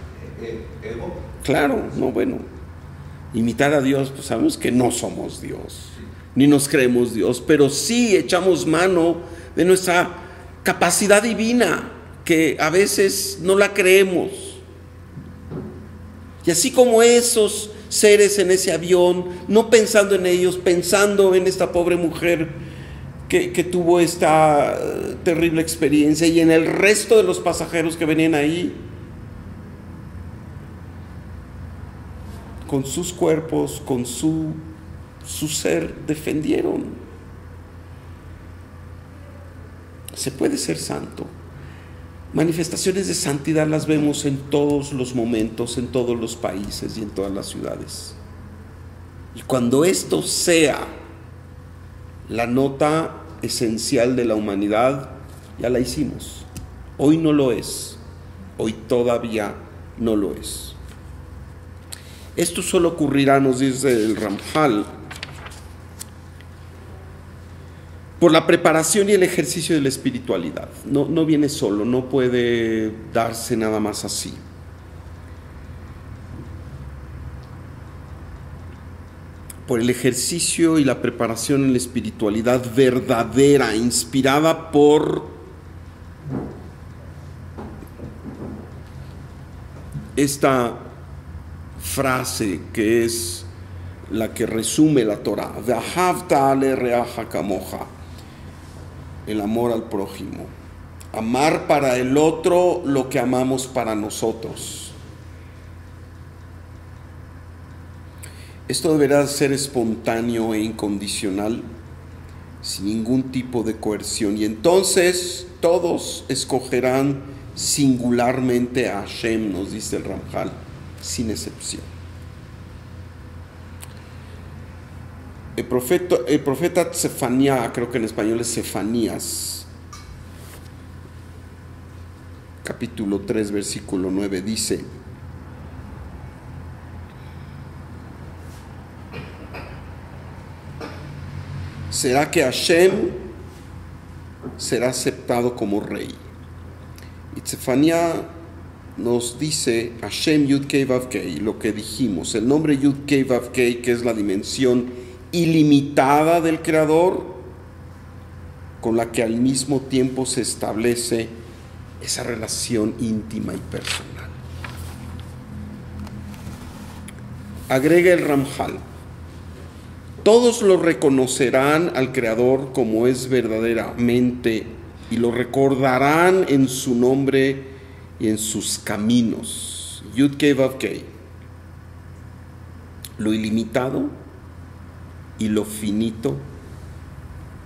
ego. Claro, no, bueno. Imitar a Dios, pues sabemos que no somos Dios, ni nos creemos Dios, pero sí echamos mano de nuestra capacidad divina, que a veces no la creemos. Y así como esos seres en ese avión, no pensando en ellos, pensando en esta pobre mujer que tuvo esta terrible experiencia, y en el resto de los pasajeros que venían ahí, con sus cuerpos, con su ser, defendieron. Se puede ser santo. Manifestaciones de santidad las vemos en todos los momentos, en todos los países y en todas las ciudades. Y cuando esto sea la nota esencial de la humanidad, ya la hicimos. Hoy no lo es. Hoy todavía no lo es. Esto solo ocurrirá, nos dice el Ramjal, por la preparación y el ejercicio de la espiritualidad. No viene solo, no puede darse nada más así. Por el ejercicio y la preparación en la espiritualidad verdadera, inspirada por esta frase que es la que resume la Torah: Ve'ahavta le'reaja kamoja. El amor al prójimo, amar para el otro lo que amamos para nosotros. Esto deberá ser espontáneo e incondicional, sin ningún tipo de coerción, y entonces todos escogerán singularmente a Hashem, nos dice el Ramjal, sin excepción. El profeta Sefanía, creo que en español es Sefanías, capítulo 3, versículo 9, dice: ¿será que Hashem será aceptado como rey? Y Sefanía nos dice Hashem Yud Kei Vav Kei, lo que dijimos, el nombre Yud Kei Vav Kei, que es la dimensión ilimitada del Creador, con la que al mismo tiempo se establece esa relación íntima y personal. Agrega el Ramjal: todos lo reconocerán al Creador como es verdaderamente y lo recordarán en su nombre y en sus caminos. Yud Kei Vav Kei, lo ilimitado y lo finito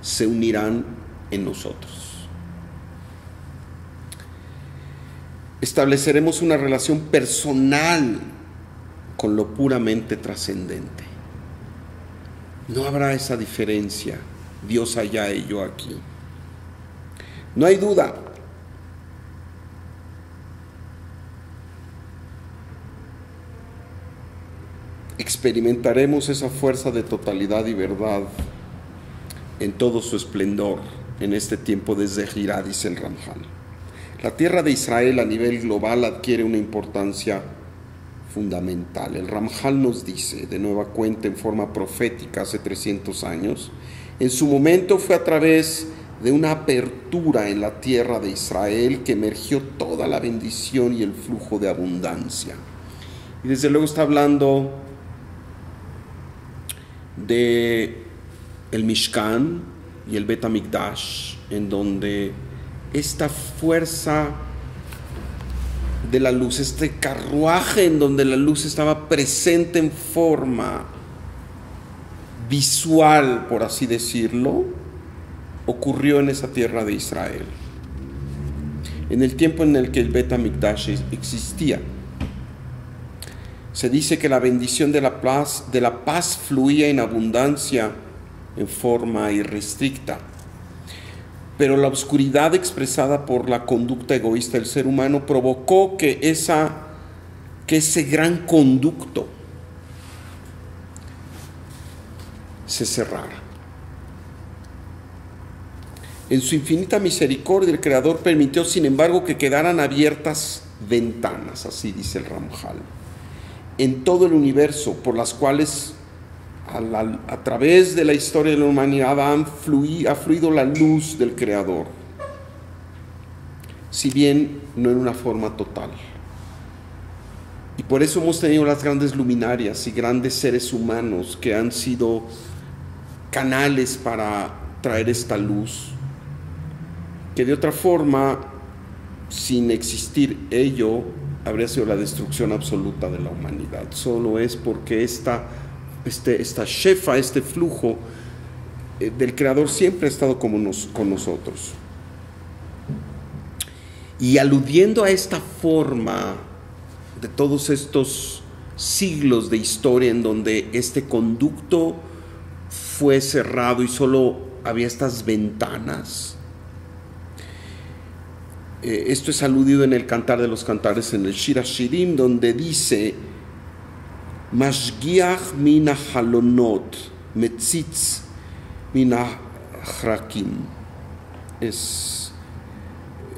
se unirán en nosotros. Estableceremos una relación personal con lo puramente trascendente. No habrá esa diferencia, Dios allá y yo aquí. No hay duda. Experimentaremos esa fuerza de totalidad y verdad en todo su esplendor en este tiempo de Zehirá, dice el Ramjal. La tierra de Israel a nivel global adquiere una importancia fundamental. El Ramjal nos dice, de nueva cuenta en forma profética hace 300 años, en su momento fue a través de una apertura en la tierra de Israel que emergió toda la bendición y el flujo de abundancia. Y desde luego está hablando de el Mishkan y el Bet HaMikdash, en donde esta fuerza de la luz, este carruaje en donde la luz estaba presente en forma visual, por así decirlo, ocurrió en esa tierra de Israel, en el tiempo en el que el Bet HaMikdash existía. Se dice que la bendición de la paz fluía en abundancia en forma irrestricta, pero la oscuridad expresada por la conducta egoísta del ser humano provocó que ese gran conducto se cerrara. En su infinita misericordia, el Creador permitió, sin embargo, que quedaran abiertas ventanas, así dice el Ramjal, en todo el universo, por las cuales a través de la historia de la humanidad ha fluido la luz del Creador, si bien no en una forma total. Y por eso hemos tenido las grandes luminarias y grandes seres humanos que han sido canales para traer esta luz, que de otra forma, sin existir ello, habría sido la destrucción absoluta de la humanidad. Solo es porque esta shefa, este flujo del Creador siempre ha estado con nosotros. Y aludiendo a esta forma de todos estos siglos de historia en donde este conducto fue cerrado y solo había estas ventanas, esto es aludido en el Cantar de los Cantares, en el Shir HaShirim, donde dice: Mashgiach min halonot, metzitz min hrakim. Es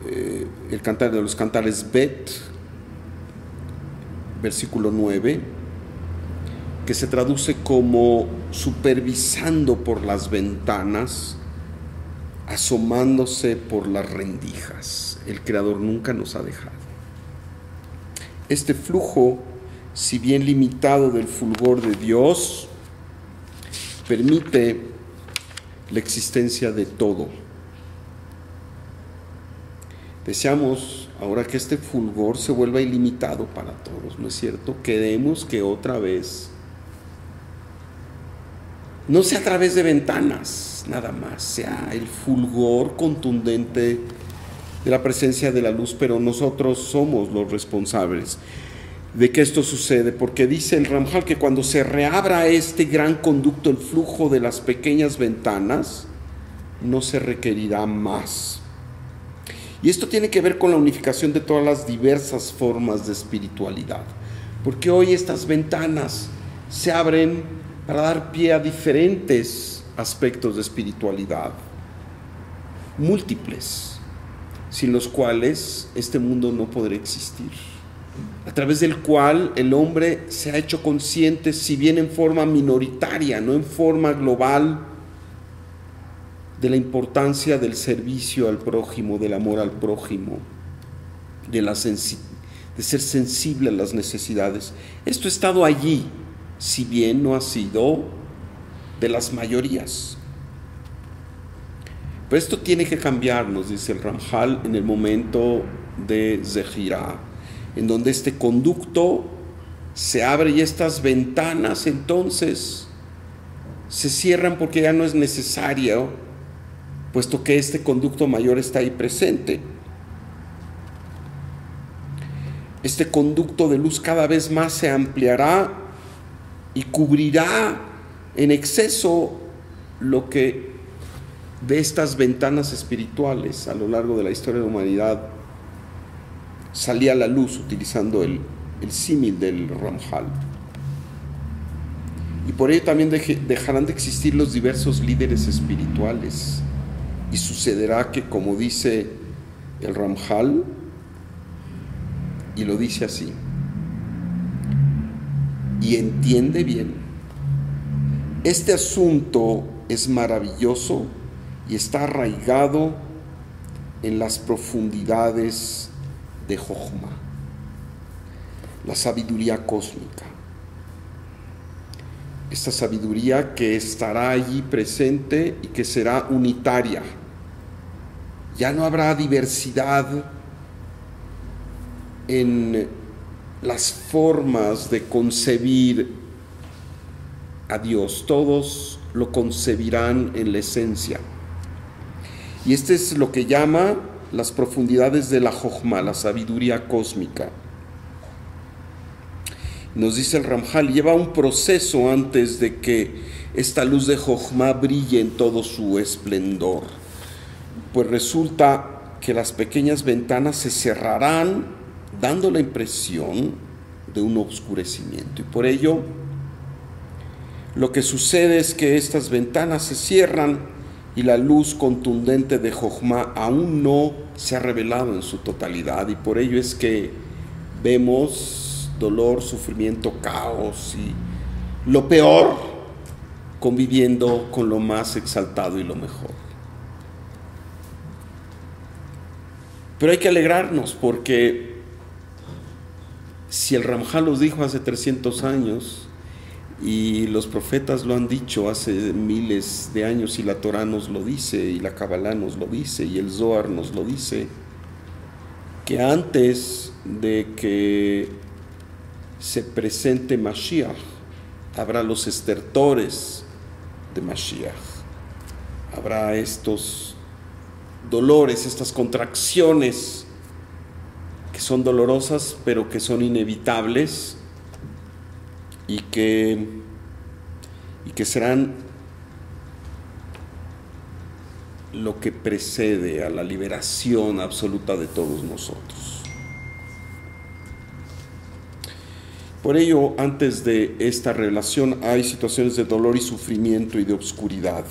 el Cantar de los Cantares Bet, versículo 9, que se traduce como supervisando por las ventanas, asomándose por las rendijas. El Creador nunca nos ha dejado. Este flujo, si bien limitado del fulgor de Dios, permite la existencia de todo. Deseamos ahora que este fulgor se vuelva ilimitado para todos, ¿no es cierto? Queremos que otra vez no sea a través de ventanas, nada más, sea el fulgor contundente de la presencia de la luz, pero nosotros somos los responsables de que esto sucede, porque dice el Ramjal que cuando se reabra este gran conducto, el flujo de las pequeñas ventanas, no se requerirá más. Y esto tiene que ver con la unificación de todas las diversas formas de espiritualidad, porque hoy estas ventanas se abren para dar pie a diferentes aspectos de espiritualidad, múltiples, sin los cuales este mundo no podrá existir, a través del cual el hombre se ha hecho consciente, si bien en forma minoritaria, no en forma global, de la importancia del servicio al prójimo, del amor al prójimo, de ser sensible a las necesidades. Esto ha estado allí, si bien no ha sido de las mayorías. Pero esto tiene que cambiar, nos dice el Ramjal, en el momento de Zehirá, en donde este conducto se abre y estas ventanas entonces se cierran porque ya no es necesario, puesto que este conducto mayor está ahí presente. este conducto de luz cada vez más se ampliará y cubrirá en exceso lo que de estas ventanas espirituales a lo largo de la historia de la humanidad salía a la luz, utilizando el símil del Ramjal. Y por ello también dejarán de existir los diversos líderes espirituales, y sucederá que, como dice el Ramjal, y lo dice así, y entiende bien, este asunto es maravilloso y está arraigado en las profundidades de Jochma, la sabiduría cósmica. Esta sabiduría que estará allí presente y que será unitaria. Ya no habrá diversidad en las formas de concebir a Dios. Todos lo concebirán en la esencia. Y este es lo que llama las profundidades de la Jochma, la sabiduría cósmica. Nos dice el Ramjal, lleva un proceso antes de que esta luz de Jochma brille en todo su esplendor. Pues resulta que las pequeñas ventanas se cerrarán, dando la impresión de un oscurecimiento. Y por ello, lo que sucede es que estas ventanas se cierran y la luz contundente de Jochma aún no se ha revelado en su totalidad. Y por ello es que vemos dolor, sufrimiento, caos y lo peor conviviendo con lo más exaltado y lo mejor. Pero hay que alegrarnos, porque si el Ramjal los dijo hace 300 años y los profetas lo han dicho hace miles de años, y la Torá nos lo dice, y la Kabbalah nos lo dice, y el Zohar nos lo dice, que antes de que se presente Mashiach, habrá los estertores de Mashiach, habrá estos dolores, estas contracciones que son dolorosas pero que son inevitables y que serán lo que precede a la liberación absoluta de todos nosotros. Por ello, antes de esta revelación hay situaciones de dolor y sufrimiento y de oscuridad.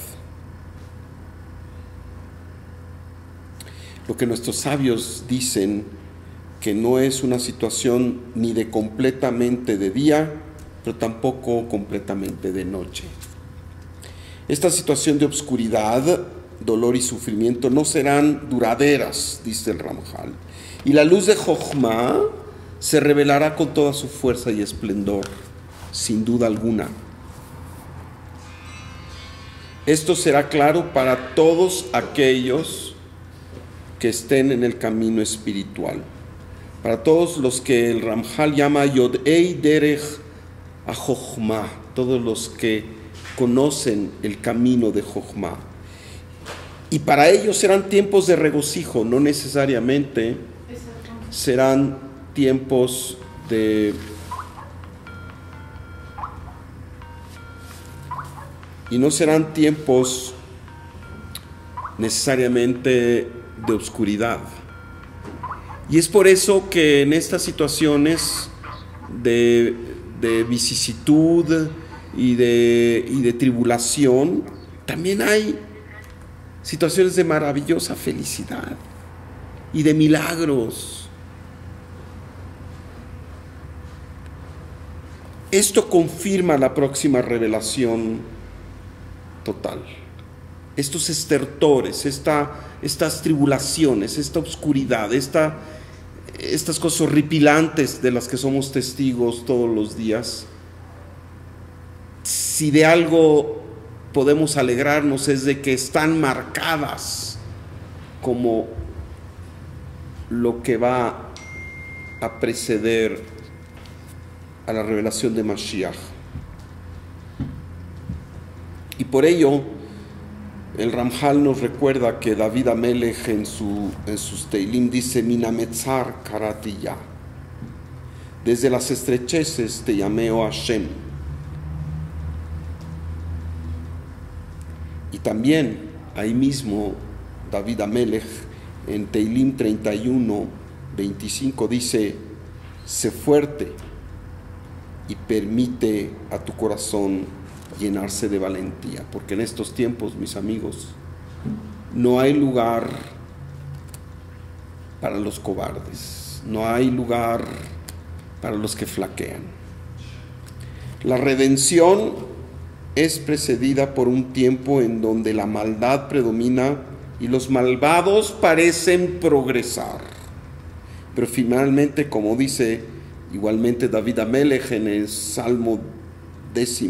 Lo que nuestros sabios dicen que no es una situación ni de completamente de día, pero tampoco completamente de noche. Esta situación de oscuridad, dolor y sufrimiento no serán duraderas, dice el Ramjal. Y la luz de Jochma se revelará con toda su fuerza y esplendor, sin duda alguna. Esto será claro para todos aquellos que estén en el camino espiritual, para todos los que el Ramjal llama Yodei Derech HaJochma, todos los que conocen el camino de Jochma. Y para ellos serán tiempos de regocijo, no necesariamente serán tiempos y no serán tiempos necesariamente de oscuridad. Y es por eso que en estas situaciones de vicisitud y de tribulación también hay situaciones de maravillosa felicidad y de milagros. Esto confirma la próxima revelación total. Estos estertores, estas tribulaciones, esta oscuridad, estas cosas horripilantes de las que somos testigos todos los días, si de algo podemos alegrarnos es de que están marcadas como lo que va a preceder a la revelación de Mashiach. Y por ello el Ramjal nos recuerda que David Amelech en sus Teilim dice: Minametzar karati ya. Desde las estrecheces te llamé, oh Hashem. Y también ahí mismo David Amelech en Teilim 31, 25 dice: sé fuerte y permite a tu corazón llenarse de valentía, porque en estos tiempos, mis amigos, no hay lugar para los cobardes, no hay lugar para los que flaquean. La redención es precedida por un tiempo en donde la maldad predomina y los malvados parecen progresar. Pero finalmente, como dice igualmente David Amelech en el Salmo 10,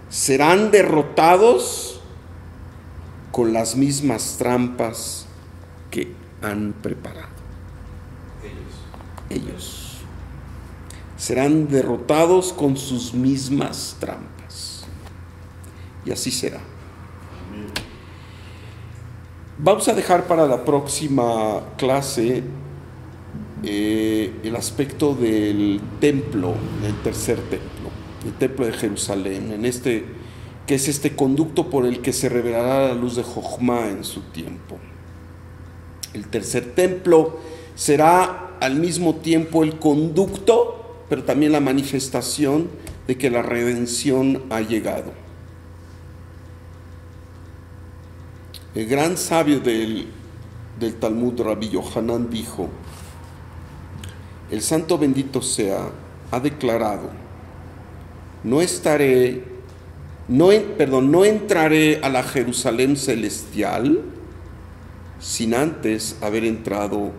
serán derrotados con las mismas trampas que han preparado. Ellos serán derrotados con sus mismas trampas. Y así será. Vamos a dejar para la próxima clase el aspecto del templo, el tercer templo, el templo de Jerusalén, que es este conducto por el que se revelará la luz de Jochma en su tiempo. El tercer templo será al mismo tiempo el conducto, pero también la manifestación de que la redención ha llegado. El gran sabio del Talmud, Rabbi Yohanan, dijo: el santo bendito sea ha declarado: no entraré a la Jerusalén celestial sin antes haber entrado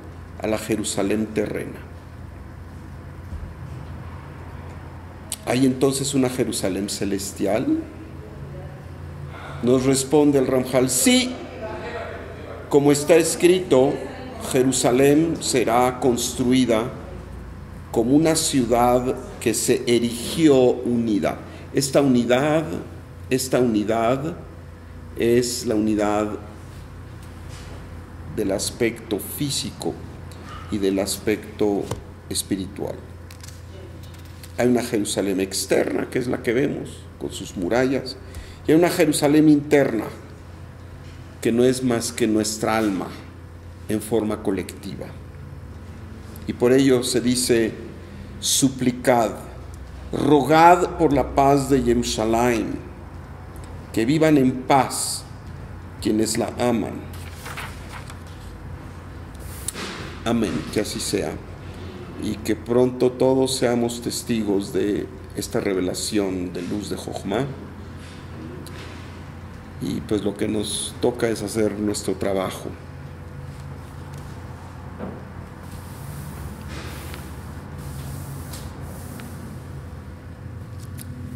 a la Jerusalén terrena. ¿Hay entonces una Jerusalén celestial? Nos responde el Ramjal: sí. Como está escrito, Jerusalén será construida como una ciudad que se erigió unida. Esta unidad es la unidad del aspecto físico y del aspecto espiritual. Hay una Jerusalén externa, que es la que vemos, con sus murallas, y hay una Jerusalén interna, que no es más que nuestra alma en forma colectiva. Y por ello se dice: suplicad, rogad por la paz de Jerusalén, que vivan en paz quienes la aman. Amén, que así sea, y que pronto todos seamos testigos de esta revelación de luz de Jochma. Y pues lo que nos toca es hacer nuestro trabajo.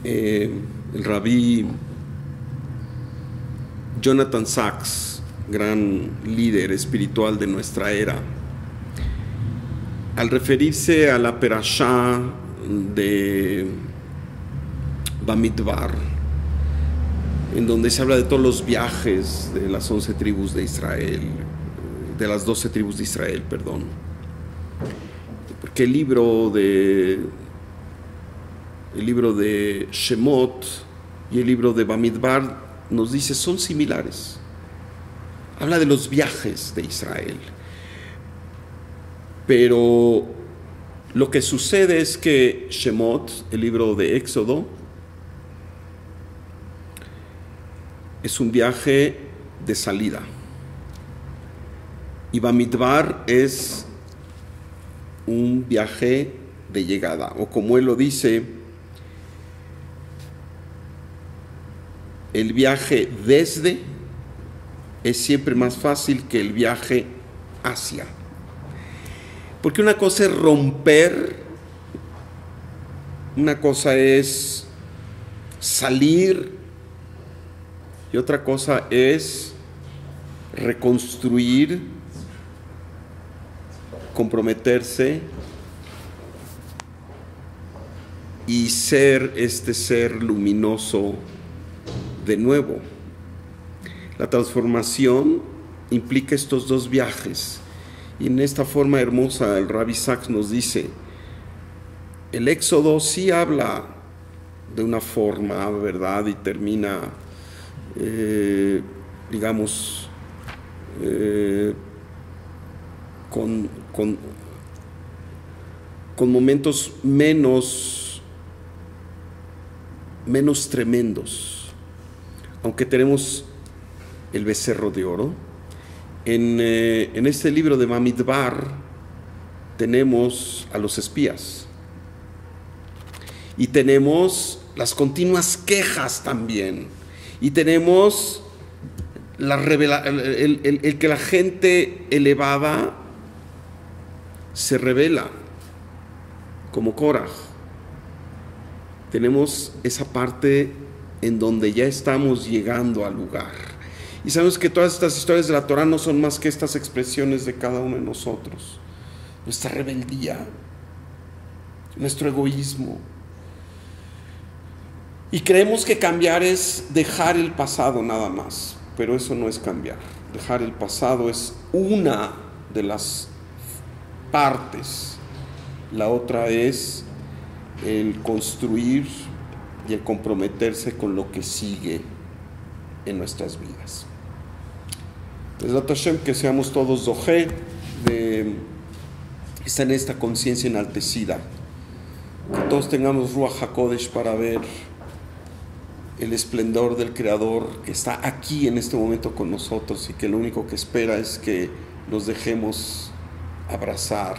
El rabí Jonathan Sacks, gran líder espiritual de nuestra era, al referirse a la perashá de Bamidbar, en donde se habla de todos los viajes de las 11 tribus de Israel, de las 12 tribus de Israel, perdón. Porque el libro de Shemot y el libro de Bamidbar nos dice son similares. Habla de los viajes de Israel. Pero lo que sucede es que Shemot, el libro de Éxodo, es un viaje de salida. Y Bamidbar es un viaje de llegada. O como él lo dice, el viaje desde es siempre más fácil que el viaje hacia. Porque una cosa es romper, una cosa es salir, y otra cosa es reconstruir, comprometerse y ser este ser luminoso de nuevo. La transformación implica estos dos viajes. Y en esta forma hermosa el Rabbi Sacks nos dice: el Éxodo sí habla de una forma, ¿verdad? Y termina, digamos, con momentos menos tremendos, aunque tenemos el becerro de oro. En este libro de Bamidbar tenemos a los espías y tenemos las continuas quejas también, y tenemos el que la gente elevada se rebela, como Korah. Tenemos esa parte en donde ya estamos llegando al lugar. Y sabemos que todas estas historias de la Torah no son más que estas expresiones de cada uno de nosotros. Nuestra rebeldía, nuestro egoísmo. Y creemos que cambiar es dejar el pasado nada más, pero eso no es cambiar. Dejar el pasado es una de las partes. La otra es el construir y el comprometerse con lo que sigue en nuestras vidas. Bezrat Hashem, que seamos todos zohé de estar en esta conciencia enaltecida, que todos tengamos Ruach HaKodesh para ver el esplendor del Creador que está aquí en este momento con nosotros, y que lo único que espera es que nos dejemos abrazar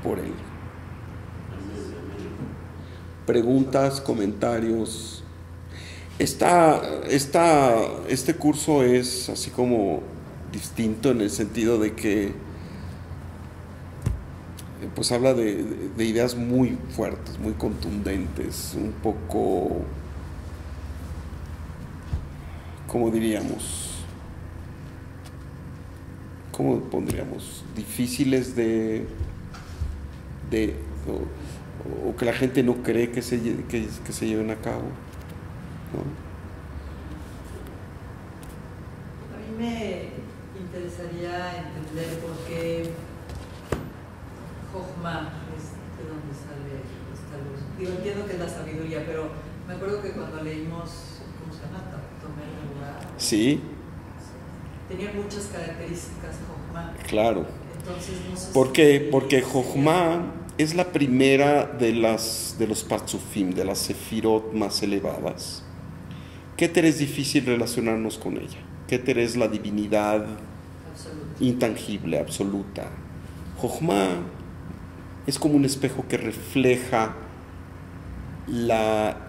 por Él. Preguntas, comentarios. Este curso es así como distinto en el sentido de que pues habla de ideas muy fuertes, muy contundentes, un poco, ¿cómo diríamos? ¿Cómo pondríamos? Difíciles o que la gente no cree que se lleven a cabo, ¿no? A mí me interesaría entender por qué Jochma es de dónde sale esta luz. Digo, entiendo que es la sabiduría, pero me acuerdo que cuando leímos, ¿cómo se llama? Tomer el lugar. Sí. Tenía muchas características Jochma. Claro. Entonces, no sé Porque Jochma es la primera de los Partzufim, de las Sefirot más elevadas. Keter es difícil relacionarnos con ella. Keter es la divinidad intangible, absoluta. Jochma es como un espejo que refleja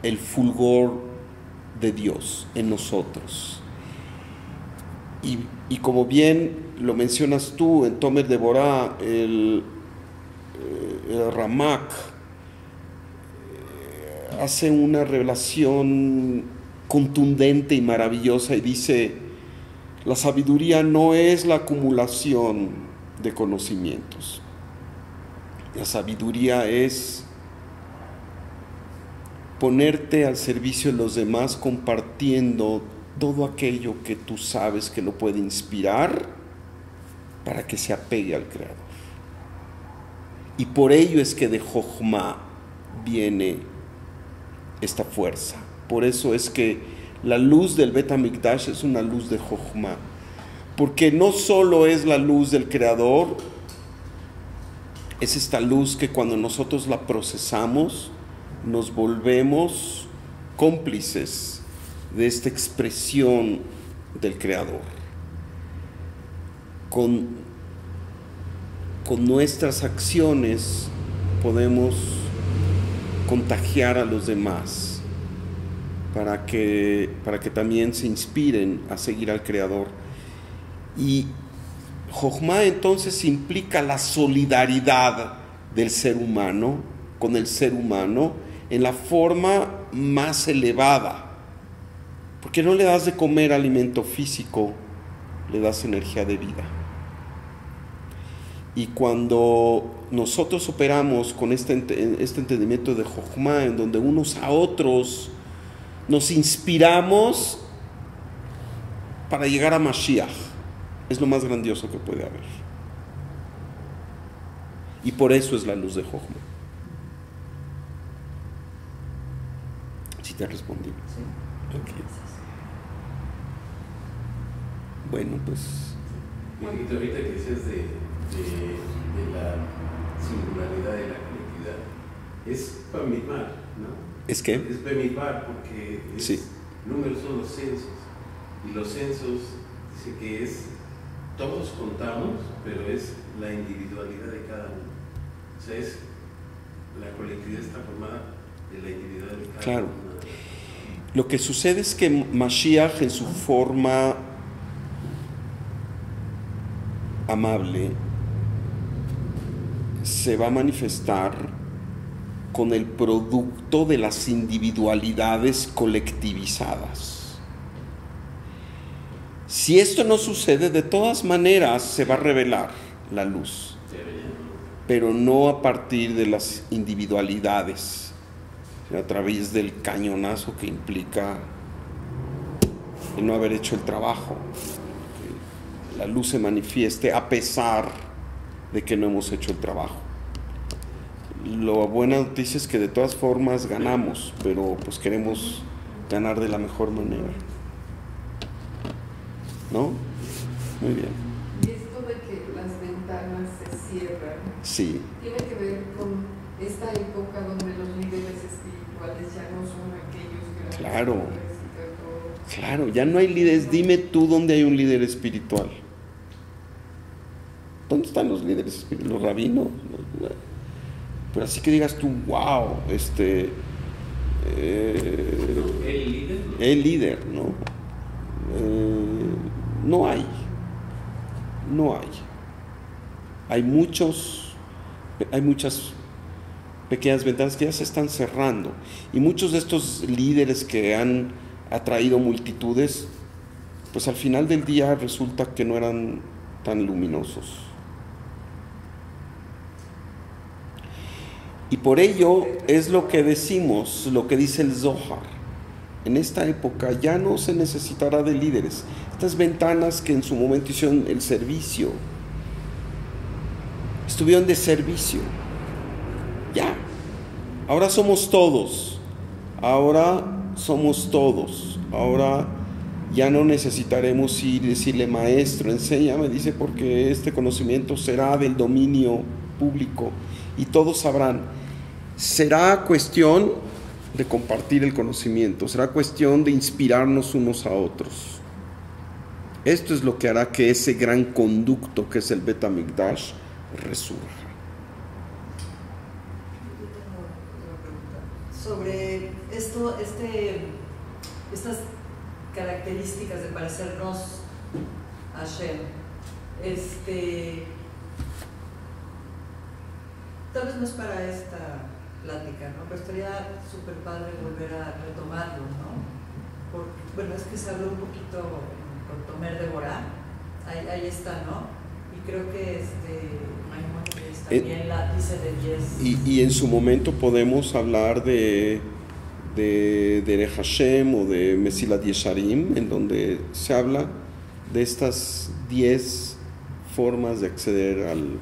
el fulgor de Dios en nosotros. Y como bien lo mencionas tú en Tomer de Borah, el Ramak hace una revelación contundente y maravillosa y dice: la sabiduría no es la acumulación de conocimientos. La sabiduría es ponerte al servicio de los demás, compartiendo todo aquello que tú sabes que lo puede inspirar para que se apegue al Creador. Y por ello es que de Jochma viene esta fuerza. Por eso es que la luz del Bet HaMikdash es una luz de Jochma, porque no solo es la luz del Creador, es esta luz que cuando nosotros la procesamos nos volvemos cómplices de esta expresión del Creador. Con nuestras acciones podemos contagiar a los demás para que también se inspiren a seguir al Creador. Y Jochma entonces implica la solidaridad del ser humano con el ser humano en la forma más elevada, porque no le das de comer alimento físico, le das energía de vida. Y cuando nosotros operamos con este entendimiento de Jochma, en donde unos a otros nos inspiramos para llegar a Mashiach, es lo más grandioso que puede haber. Y por eso es la luz de Jochma. Ya respondí. Sí. Ok. Bueno, pues Y ahorita que decías de la singularidad de la colectividad, es Bamidbar, ¿no? ¿es qué? Es Bamidbar porque Sí. números son los censos. Y los censos dice que es, todos contamos, pero es la individualidad de cada uno. O sea, la colectividad está formada de la individualidad de cada Claro. una. Lo que sucede es que Mashiach en su forma amable se va a manifestar con el producto de las individualidades colectivizadas. Si esto no sucede, de todas maneras se va a revelar la luz, pero no a partir de las individualidades, sino a través del cañonazo que implica el no haber hecho el trabajo. Que la luz se manifieste a pesar de que no hemos hecho el trabajo. La buena noticia es que de todas formas ganamos, pero pues queremos ganar de la mejor manera. ¿No? Muy bien. Y esto de que las ventanas se cierran, Sí. tiene que ver con esta época donde los líderes espirituales ya no son aquellos grandes Claro. hombres y que todo. Claro, ya no hay líderes. Dime tú dónde hay un líder espiritual. ¿Dónde están los líderes espirituales? Los rabinos. Pero así que digas tú, wow, El líder, ¿no? el líder, ¿no? No hay. No hay. Hay muchas pequeñas ventanas que ya se están cerrando. Y muchos de estos líderes que han atraído multitudes, pues al final del día resulta que no eran tan luminosos. Y por ello es lo que decimos, lo que dice el Zohar. En esta época ya no se necesitará de líderes. Estas ventanas que en su momento hicieron el servicio, estuvieron de servicio. Ya. Ahora somos todos. Ahora somos todos. Ahora ya no necesitaremos ir y decirle, maestro, enséñame, dice, porque este conocimiento será del dominio público y todos sabrán. Será cuestión de compartir el conocimiento, será cuestión de inspirarnos unos a otros. Esto es lo que hará que ese gran conducto que es el Bet HaMikdash resurja. Yo tengo una pregunta sobre esto, estas características de parecernos a Hashem. Tal vez no es para esta plática, ¿no? Pero estaría súper padre volver a retomarlo, ¿no? Porque, bueno, es que se habló un poquito con Tomer de Borá, ahí está, ¿no? Y creo que Maimónides también la dice de 10. Y en su momento podemos hablar de Hashem o de Mesilat Yesharim, en donde se habla de estas 10 formas de acceder al...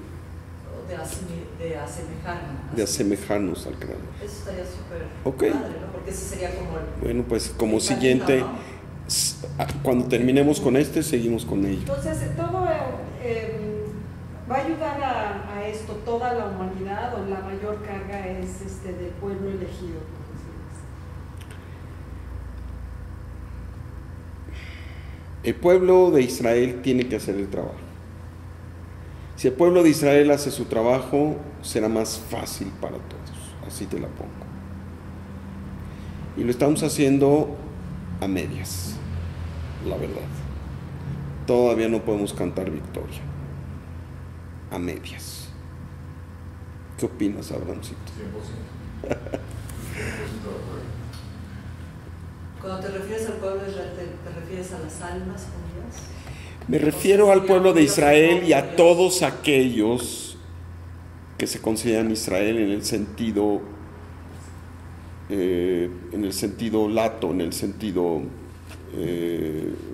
de asemejarnos al Creador. Eso estaría súper Okay. padre, ¿no? Porque ese sería como Bueno, pues como siguiente, ¿no? cuando terminemos con seguimos con ello. Entonces, todo va a ayudar a esto, toda la humanidad, o la mayor carga es del pueblo elegido, por decirlo así. El pueblo de Israel tiene que hacer el trabajo. Si el pueblo de Israel hace su trabajo, será más fácil para todos. Así te la pongo. Y lo estamos haciendo a medias, la verdad. Todavía no podemos cantar victoria. A medias. ¿Qué opinas, Abrahamcito? 100%. 100% de acuerdo. Cuando te refieres al pueblo de Israel, ¿te refieres a las almas unidas? Me refiero al pueblo de Israel y a todos aquellos que se consideran Israel en el sentido lato, en el sentido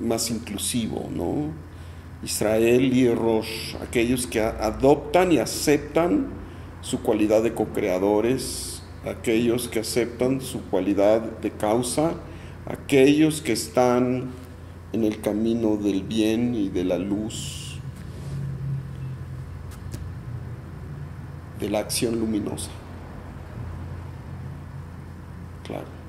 más inclusivo, ¿no? Israel y Rosh, aquellos que adoptan y aceptan su cualidad de co-creadores aquellos que aceptan su cualidad de causa, aquellos que están en el camino del bien y de la luz, de la acción luminosa. Claro.